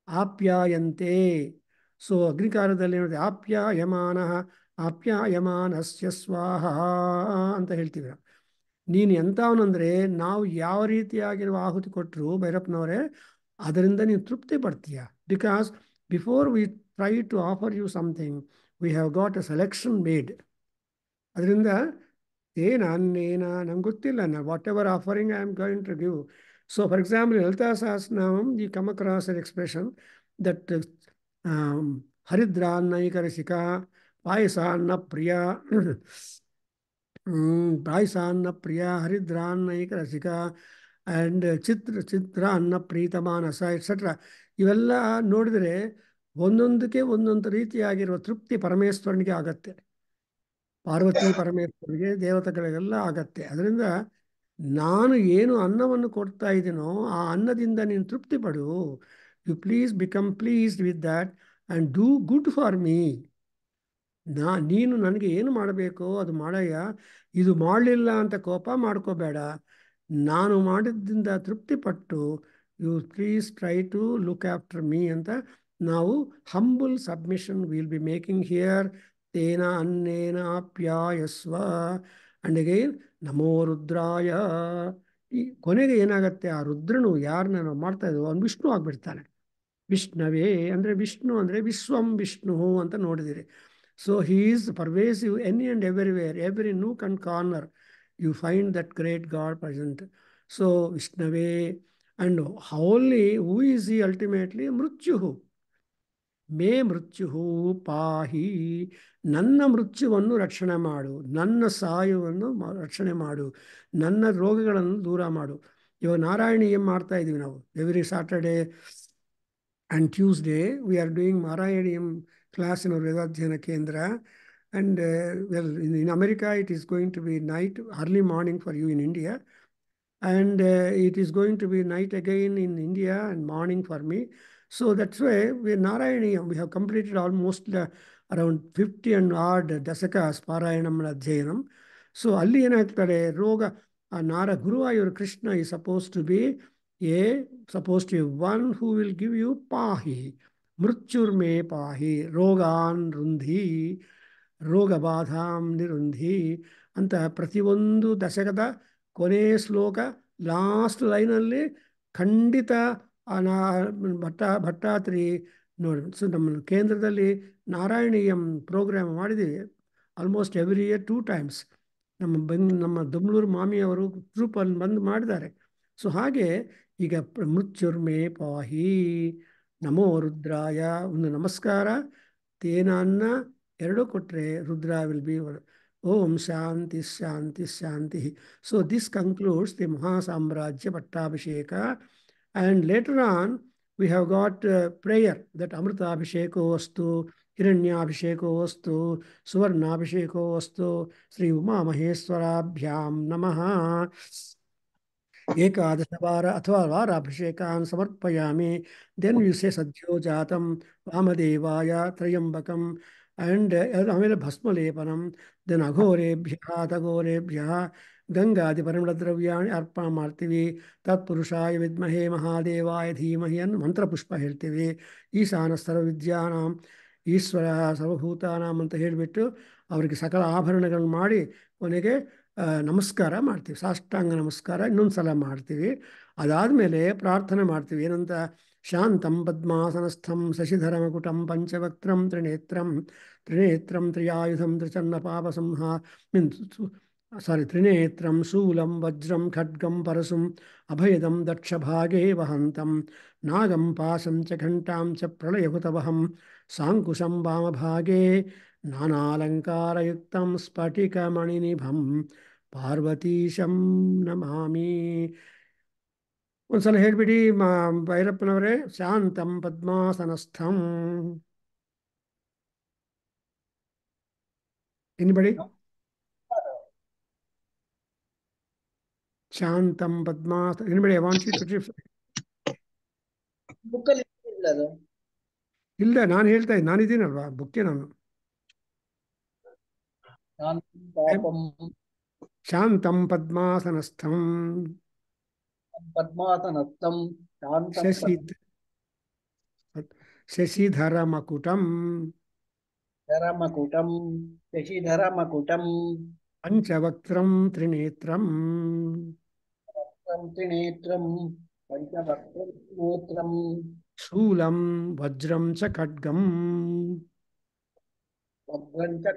ಆಪ್ಯಾಯಂತೆ. ಸೊ ಅಗ್ನಿಕಾರದಲ್ಲಿ ಏನಿದೆ, ಆಪ್ಯಾಯಮಾನ ಆಪ್ಯಾಯಮಾನಸ್ಯ ಸ್ವಾಹ ಅಂತ ಹೇಳ್ತೀವಿ ನಾವು. ನೀನು ಎಂಥವನಂದರೆ ನಾವು ಯಾವ ರೀತಿಯಾಗಿರುವ ಆಹುತಿ ಕೊಟ್ಟರು ಭೈರಪ್ಪನವರೇ, ಅದರಿಂದ ನೀನು ತೃಪ್ತಿ ಪಡ್ತೀಯ. Because before we try to offer you something, we have got a selection made. ಅದರಿಂದ ನಂಗೆ ಗೊತ್ತಿಲ್ಲ, whatever offering I am going to give. So for example, Lalita Sahasranamam you come across an expression that ಹರಿದ್ರಾನ್ನೈಕರಸಿಕ ಪಾಯಸಾನ್ನ ಪ್ರಿಯ ಪಾಯಸಾನ್ನ ಪ್ರಿಯ ಹರಿದ್ರಾನ್ನೈಕ ರಸಿಕ ಆ್ಯಂಡ್ ಚಿತ್ರ ಅನ್ನ ಪ್ರೀತ ಮಾನಸ ಎಟ್ಸೆಟ್ರಾ. ಇವೆಲ್ಲ ನೋಡಿದರೆ ಒಂದೊಂದಕ್ಕೆ ಒಂದೊಂದು ರೀತಿಯಾಗಿರುವ ತೃಪ್ತಿ ಪರಮೇಶ್ವರನಿಗೆ ಆಗತ್ತೆ, ಪಾರ್ವತಿ ಪರಮೇಶ್ವರಿಗೆ, ದೇವತೆಗಳಿಗೆಲ್ಲ ಆಗತ್ತೆ. ಅದರಿಂದ ನಾನು ಏನು ಅನ್ನವನ್ನು ಕೊಡ್ತಾ ಇದ್ದೀನೋ ಆ ಅನ್ನದಿಂದ ನೀನು ತೃಪ್ತಿ ಪಡು. You please become pleased with that and do good for me. ನೀನು ನನಗೆ ಏನು ಮಾಡಬೇಕೋ ಅದು ಮಾಡಯ್ಯ. ಇದು ಮಾಡಲಿಲ್ಲ ಅಂತ ಕೋಪ ಮಾಡ್ಕೋಬೇಡ. ನಾನು ಮಾಡಿದ್ದಿಂದ ತೃಪ್ತಿಪಟ್ಟು you please try to look after me ಅಂತ ನಾವು humble submission will be making here. ತೇನ ಅನ್ನೇನ ಆಪ್ಯಾಯಸ್ವ. ಅಂಡ್ ಅಗೈನ್ ನಮೋ ರುದ್ರಾಯ. ಈ ಕೊನೆಗೆ ಏನಾಗುತ್ತೆ, ಆ ರುದ್ರನು ಯಾರನ್ನ ನಾವು ಮಾಡ್ತಾ ಇದ್ದೀವೋ ಅವ್ನು ವಿಷ್ಣು ಆಗಿಬಿಡ್ತಾನೆ. ವಿಷ್ಣವೇ ಅಂದರೆ ವಿಷ್ಣು ಅಂದರೆ ವಿಶ್ವಂ ವಿಷ್ಣು ಅಂತ ನೋಡಿದಿರಿ. So he is pervasive any and everywhere, every nook and corner. You find that great God present. So Vishnave, and only who is he ultimately? Mrutyuhu. May ಮೃತ್ಯು ಪಾಹಿ. ನನ್ನ ಮೃತ್ಯುವನ್ನು ರಕ್ಷಣೆ ಮಾಡು, ನನ್ನ ಸಾಯುವನ್ನು ರಕ್ಷಣೆ ಮಾಡು, ನನ್ನ ರೋಗಗಳನ್ನು ದೂರ ಮಾಡು. ಇವಾಗ ನಾರಾಯಣೀಯಂ ಮಾಡ್ತಾ ಇದ್ದೀವಿ ನಾವು every Saturday and Tuesday. We are doing Marayaniam class in our Vedadhyana Kendra. And well, in America, it is going to be night, early morning for you in India. And it is going to be night again in India and morning for me. So that's why we Narayaniyam, we have completed almost around 50 and odd dasakas Parayanam and Adhyanam. So ಅಲ್ಲಿ ಏನಾಗ್ತಾರೆ, ರೋಗ Guruvayur Krishna is supposed to be one who will give you pahi. ಮೃತ್ಯುರ್ಮೇ ಪಾಹಿ ರೋಗಾನ್ ರುಂಧಿ ರೋಗಬಾಧಾಂ ನಿರುಂಧಿ ಅಂತ ಪ್ರತಿಯೊಂದು ದಶಕದ ಕೊನೆ ಶ್ಲೋಕ last ಲೈನಲ್ಲಿ ಖಂಡಿತ ಭಟ್ಟಾತ್ರಿ ನೋಡಿ. ಸೊ ನಮ್ಮ ಕೇಂದ್ರದಲ್ಲಿ ನಾರಾಯಣೀಯಂ ಪ್ರೋಗ್ರಾಮ್ ಮಾಡಿದ್ದೀವಿ ಆಲ್ಮೋಸ್ಟ್ ಎವ್ರಿ ಇಯರ್ 2 times. ನಮ್ಮ ದೊಮ್ಲೂರು ಮಾಮಿಯವರು ಗ್ರೂಪಲ್ಲಿ ಬಂದು ಮಾಡಿದ್ದಾರೆ. ಸೊ ಹಾಗೆ ಈಗ ಮೃತ್ಯುರ್ಮೇ ಪಾಹಿ, ನಮೋ ರುದ್ರಾಯ ಒಂದು ನಮಸ್ಕಾರ, ತೇನನ್ನ 2 ಕೊಟ್ಟರೆ ರುದ್ರ ವಿಲ್ ಬಿ. ಓಂ ಶಾಂತಿ ಶಾಂತಿ ಶಾಂತಿ. So this concludes the Mahasamrajya Pattabhisheka. And later on we have got prayer that ಅಮೃತಾಭಿಷೇಕೋ ಅಸ್ತು, ಹಿರಣ್ಯಾಭಿಷೇಕೋ ಅಸ್ತು, ಸುವರ್ಣಾಭಿಷೇಕೋ ಅಸ್ತು, ಶ್ರೀ ಉಮಾಮಹೇಶ್ವರಾಭ್ಯಾಂ ನಮಃ. ಏಕಾದಶವಾರ ಅಥವಾ ವಾರಾಭಿಷೇಕಾನ್ ಸಮರ್ಪಯಾಮಿ. ದೆನ್ ಯು ಸೇ ಸದ್ಯೋ ಜಾತಂ ವಾಮದೇವಾಯ ತ್ರಯಂಬಕಂ. ಆ್ಯಂಡ್ ಆಮೇಲೆ ಭಸ್ಮಲೇಪನಂ. ದೆನ್ ಅಘೋರೇಭ್ಯ ತಘೋರೇಭ್ಯ ಗಂಗಾದಿ ಪರಿಮಳದ್ರವ್ಯಾಣಿ ಅರ್ಪಣೆ ಮಾಡ್ತೀವಿ. ತತ್ಪುರುಷಾಯ ವಿದ್ಮಹೇ ಮಹಾದೇವಾಯ ಧೀಮಹಿ ಅನ್ನು ಮಂತ್ರಪುಷ್ಪ ಹೇಳ್ತೀವಿ. ಈಶಾನ ಸರ್ವವಿದ್ಯಾನಾಂ ಈಶ್ವರ ಸರ್ವಭೂತಾನಾಂ ಅಂತ ಹೇಳಿಬಿಟ್ಟು ಅವರಿಗೆ ಸಕಲ ಆಭರಣಗಳನ್ನು ಮಾಡಿ ಕೊನೆಗೆ ನಮಸ್ಕಾರ ಮಾಡ್ತೀವಿ, ಸಾಷ್ಟಾಂಗ ನಮಸ್ಕಾರ ಇನ್ನೊಂದು ಸಲ ಮಾಡ್ತೀವಿ. ಅದಾದಮೇಲೆ ಪ್ರಾರ್ಥನೆ ಮಾಡ್ತೀವಿ ಏನಂತ, ಶಾಂತಂ ಪದ್ಮಾಸನಸ್ಥಂ ಶಶಿಧರಮಕುಟಂ ಪಂಚವಕ್ತ್ರಂ ತ್ರಿನೇತ್ರಂ ತ್ರಿಯಾಯುಧಂ ತ್ರಿಚನ್ನ ಪಾಪಸಂಹ ತ್ರಿನೇತ್ರಂ ಶೂಲಂ ವಜ್ರಂ ಖಡ್ಗಂ ಪರಸುಂ ಅಭಯದಂ ದಕ್ಷಭಾಗೇ ವಹಂತಂ ನಾಗಂ ಪಾಶಂ ಚ ಘಂಟಾಂ ಚ ಪ್ರಳಯಹುತವಹಂ ಸಾಂಕುಶಂ ವಾಮಭಾಗೇ ನಾನಾಲಂಕಾರಯುಕ್ತಂ ಸ್ಫಟಿಕಮಣಿನಿಭಂ ಪಾರ್ವತೀಶಂ ನಮಾಮಿ. ಒಂದ್ಸಲ ಹೇಳ್ಬಿಡಿ ಭೈರಪ್ಪನವರೇ, ಶಾಂತಂ ಪದ್ಮಾಸನಸ್ಥಂ. ಎನಿಬಡಿ? ಶಾಂತಂ ಪದ್ಮಾಸನ. Anybody want you to trip? ಬುಕ್ಕಲ್ಲಿ ಇಲ್ಲ ಅದು. ಇಲ್ಲ, ನಾನು ಹೇಳ್ತಾ ಇದ್ದೀನಿ, ನಾನಿದ್ದೀನಲ್ವಾ ಬುಕ್ಕೆ. ನಾನು ಶಾಂತಂ ಪಾಪಂ ಶಾಂತಂ ಪದ್ಮಾಸನಸ್ಥಂ ಪದ್ಮಾಸನಸ್ಥಂ ಶಾಂತಂ ಶಶಿಧರ ಮಕುಟಂ ಧರಮಕುಟಂ ಶಶಿಧರಮಕುಟಂ ಪಂಚವಕ್ತ್ರಂ ತ್ರಿನೇತ್ರಂ ತ್ರಿನೇತ್ರಂ ಪಂಚವಕ್ತ್ರಂ ನೇತ್ರಂ ಶೂಲಂ ವಜ್ರಂ ಚ ಖಡ್ಗಂ ಭದ್ರಂ ಚ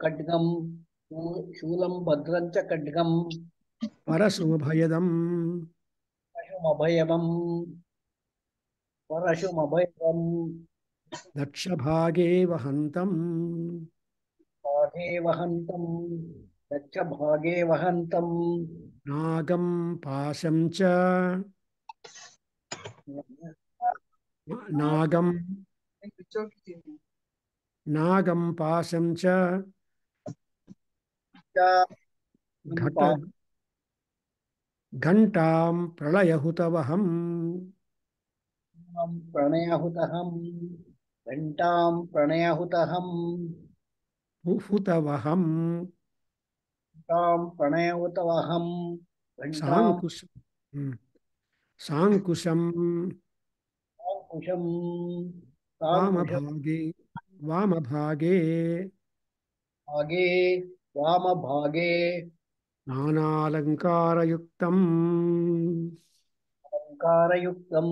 ಖಡ್ಗಂ ಶೂಲಂ ಭದ್ರಂ ಚ ಖಡ್ಗಂ ಪರಶುಮಭಯದಂ ಪರಶುಮಭಯಂ ಪರಶುಮಭಯಂ ದಕ್ಷಭಾಗೇ ವಹಂತಂ ಭಾಗೇ ವಹಂತಂ ದಕ್ಷ ಭಾಗೇ ವಹಂತಂ ನಾಗಂ ಪಾಶಂ ಚ ನಾಗಂ ನಾಗಂ ಪಾಶಂ ಚ ಘಟ ಘಂಟಾಂ ಪ್ರಳಯಹುತವಹಂ ಪ್ರಣಯಹುತಹಂ ಘಂಟಾಂ ಪ್ರಣಯಹುತಹಂ ಹುತವಹಂ ಘಂಟಾಂ ಪ್ರಣಯಹುತವಹಂ ಘಂಟಾಂ ಸಾಂಕುಶಂ ಕುಶಂ ವಾಮಭಾಗೆ ವಾಮಭಾಗೆ ಭಾಗೇ ವಾಮಭಾಗೇ ನಾನಾಲಂಕಾರಯುಕ್ತಂ ಅಲಂಕಾರಯುಕ್ತಂ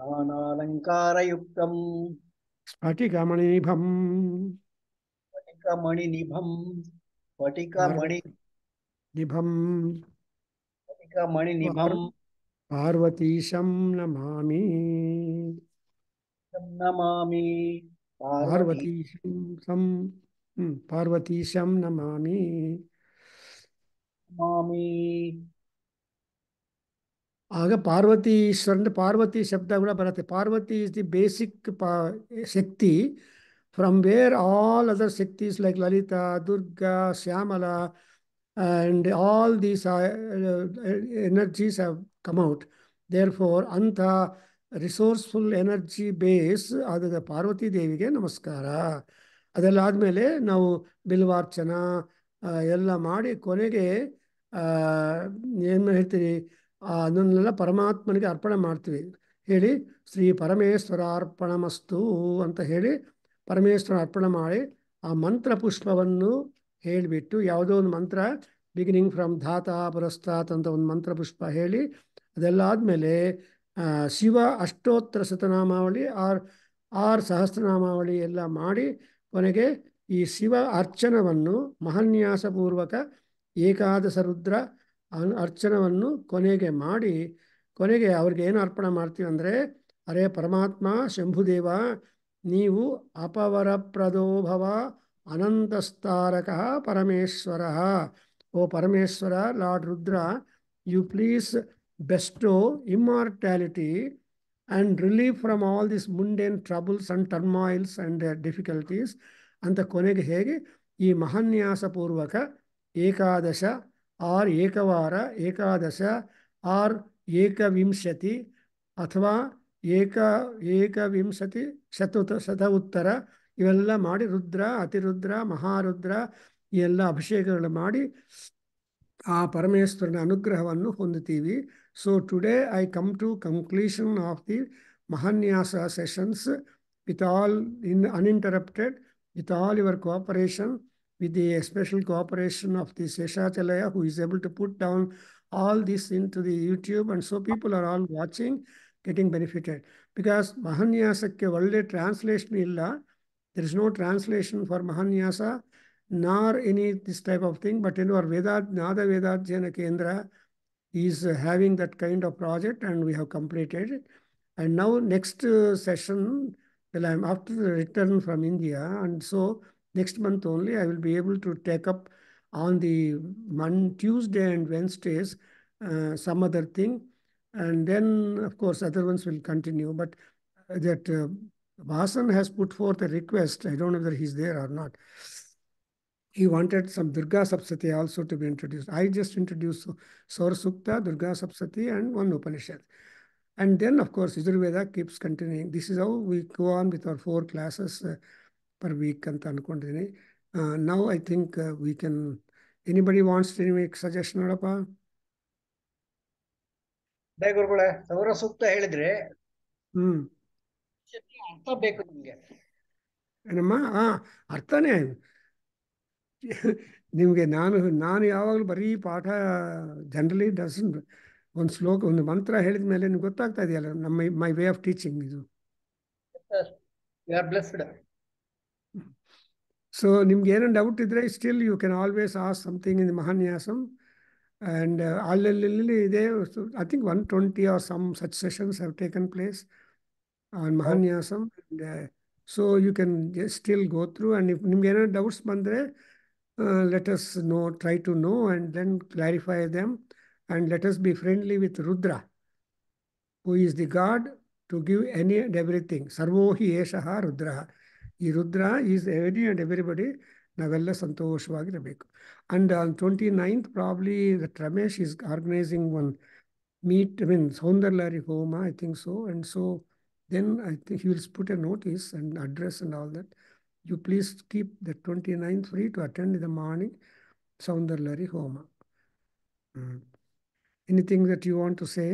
ನಾನಾಲಂಕಾರಯುಕ್ತಂ ಸ್ಫಟಿಕಮಣಿನಿಭಂ ಸ್ಫಟಿಕಮಣಿನಿಭಂ ಸ್ಫಟಿಕಮಣಿ ನಿಭಂ ಸ್ಫಟಿಕಮಣಿನಿಭಂ ಪಾರ್ವತೀಶಂ ನಮಾಮಿ ನಮಾಮಿ ಪಾರ್ವತೀಶಂ ನಮಾಮಿ ನಮಾಮಿ ಆಗ ಪಾರ್ವತೀಶ್ವರ ಪಾರ್ವತಿ ಶಬ್ದ ಕೂಡ ಬರುತ್ತೆ. Parvati is the basic shakti from where all other shaktis like Lalita, Durga, Shyamala and all these energies have come out. Therefore, anta resourceful energy base ಆದ ಪಾರ್ವತಿ ದೇವಿಗೆ ನಮಸ್ಕಾರ. ಅದೆಲ್ಲ ಆದಮೇಲೆ ನಾವು ಬಿಲ್ವಾರ್ಚನ ಎಲ್ಲ ಮಾಡಿ ಕೊನೆಗೆ ಏನು ಹೇಳ್ತೀವಿ, ಅದನ್ನೆಲ್ಲ ಪರಮಾತ್ಮನಿಗೆ ಅರ್ಪಣೆ ಮಾಡ್ತೀವಿ. ಹೇಳಿ ಶ್ರೀ ಪರಮೇಶ್ವರ ಅರ್ಪಣಮಸ್ತು ಅಂತ ಹೇಳಿ ಪರಮೇಶ್ವರ ಅರ್ಪಣೆ ಮಾಡಿ ಆ ಮಂತ್ರ ಪುಷ್ಪವನ್ನು ಹೇಳಿಬಿಟ್ಟು ಯಾವುದೋ ಒಂದು ಮಂತ್ರ ಬಿಗಿನಿಂಗ್ ಫ್ರಮ್ ಧಾತ ಪುರಸ್ತಾತ್ ಅಂತ ಒಂದು ಮಂತ್ರ ಪುಷ್ಪ ಹೇಳಿ ಅದೆಲ್ಲ ಆದಮೇಲೆ ಶಿವ ಅಷ್ಟೋತ್ತರ ಶತನಾಮಾವಳಿ ಆರ್ ಸಹಸ್ರನಾಮಾವಳಿ ಎಲ್ಲ ಮಾಡಿ ಕೊನೆಗೆ ಈ ಶಿವ ಅರ್ಚನವನ್ನು ಮಹಾನ್ಯಾಸಪೂರ್ವಕ ಏಕಾದಶ ರುದ್ರ ಅರ್ಚನವನ್ನು ಕೊನೆಗೆ ಮಾಡಿ ಕೊನೆಗೆ ಅವ್ರಿಗೆ ಏನು ಅರ್ಪಣೆ ಮಾಡ್ತೀವಿ ಅಂದರೆ, ಅರೇ ಪರಮಾತ್ಮ ಶಂಭುದೇವ, ನೀವು ಅಪವರಪ್ರದೋಭವ ಅನಂತಸ್ತಾರಕ ಪರಮೇಶ್ವರ. ಓ Parameshwara, lord Rudra, you please bestow immortality and relief from all these mundane troubles and turmoils and difficulties ಅಂತ ಕೊನೆಗೆ ಹೇಗೆ ಈ ಮಹಾನ್ಯಾಸ ಪೂರ್ವಕ ಏಕಾದಶ ಆರ್ ಏಕವಾರ ಏಕಾದಶ ಆರ್ ಏಕವಿಂಶತಿ ಅಥವಾ ಏಕವಿಂಶತಿ ಶತ ಉತ್ತರ ಇವೆಲ್ಲ ಮಾಡಿ ರುದ್ರ, ಅತಿರುದ್ರ, ಮಹಾರುದ್ರ ಈ ಎಲ್ಲ ಅಭಿಷೇಕಗಳು ಮಾಡಿ ಆ ಪರಮೇಶ್ವರನ ಅನುಗ್ರಹವನ್ನು ಹೊಂದುತ್ತೀವಿ. So today I come to conclusion of the Mahanyasa sessions with all uninterrupted, with all your cooperation, with the special cooperation of the Seshachalaya, who is able to put down all this into the YouTube, and so people are all watching, getting benefited. Because Mahanyasakke valde translation illa, there is no translation for Mahanyasa, nor any this type of thing, but in our Nada Vedadhyana Kendra is having that kind of project, and we have completed it. And now next session, well, I'm after the return from India, and so next month only I will be able to take up on the Tuesday and Wednesdays some other thing, and then of course other ones will continue. But that Vasan has put forth a request. I don't know whether he's there or not. He wanted some Durga Sapsati also to be introduced. I just introduced Saur Sukta, Durga Sapsati, and one Upanishad. And then, of course, Yajurveda keeps continuing. This is how we go on with our 4 classes per week. Now I think we can Anybody wants to make suggestion, ನೋಡಪ್ಪ? ಅದೇ ಗುರುಗಳೇ, ಸೌರ ಸೂಕ್ತ ಹೇಳಿದ್ರೆ ಹ್ಮ್ ಅರ್ಥ ಬೇಕು ನಮ್ಗೆ. ಏನಮ್ಮ? ಅರ್ಥನೇ. ನಿಮಗೆ ನಾನು ಯಾವಾಗಲೂ ಬರೀ ಪಾಠ ಜನರಲಿ ಒಂದು ಶ್ಲೋಕ, ಒಂದು ಮಂತ್ರ ಹೇಳಿದ ಮೇಲೆ ನಿಮ್ಗೆ ಗೊತ್ತಾಗ್ತಾ ಇದೆಯಲ್ಲ ಮೈ ವೇ ಆಫ್ ಟೀಚಿಂಗ್ ಇದು. You are blessed. ಸೊ ನಿಮ್ಗೆ ಏನೋ ಡೌಟ್ ಇದ್ರೆ still you can always ask something in Mahanyasam. And allelli ಇದೆ. I think 120 or some such sessions have taken place on Mahanyasam. And, so you can just still go through, and if nimge ena doubts bandre, let us know, try to know, and then clarify them. And let us be friendly with Rudra, who is the God to give any and everything. Sarvo hi eshaha Rudra. ಈ Rudra is any and everybody. ನಾವೆಲ್ಲ ಸಂತೋಷವಾಗಿರಬೇಕು. And on 29th, probably that Ramesh is organizing one meet, Saundarlari Homa, I think so. And so then I think he will put a notice and address and all that. You please keep the 29th free to attend in the morning, Saundarlari Homa. Anything that you want to say?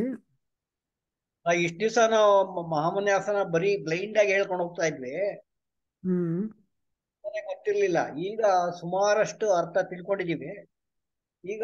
ಇಷ್ಟ ದಿವಸ ನಾವು ಮಹಾಮನ್ಯಾಸನ ಬರೀ blind ಆಗಿ ಹೇಳ್ಕೊಂಡು ಹೋಗ್ತಾ ಇದ್ವಿ, ಗೊತ್ತಿರ್ಲಿಲ್ಲ. ಈಗ ಸುಮಾರಷ್ಟು ಅರ್ಥ ತಿಳ್ಕೊಂಡಿದೀವಿ. ಈಗ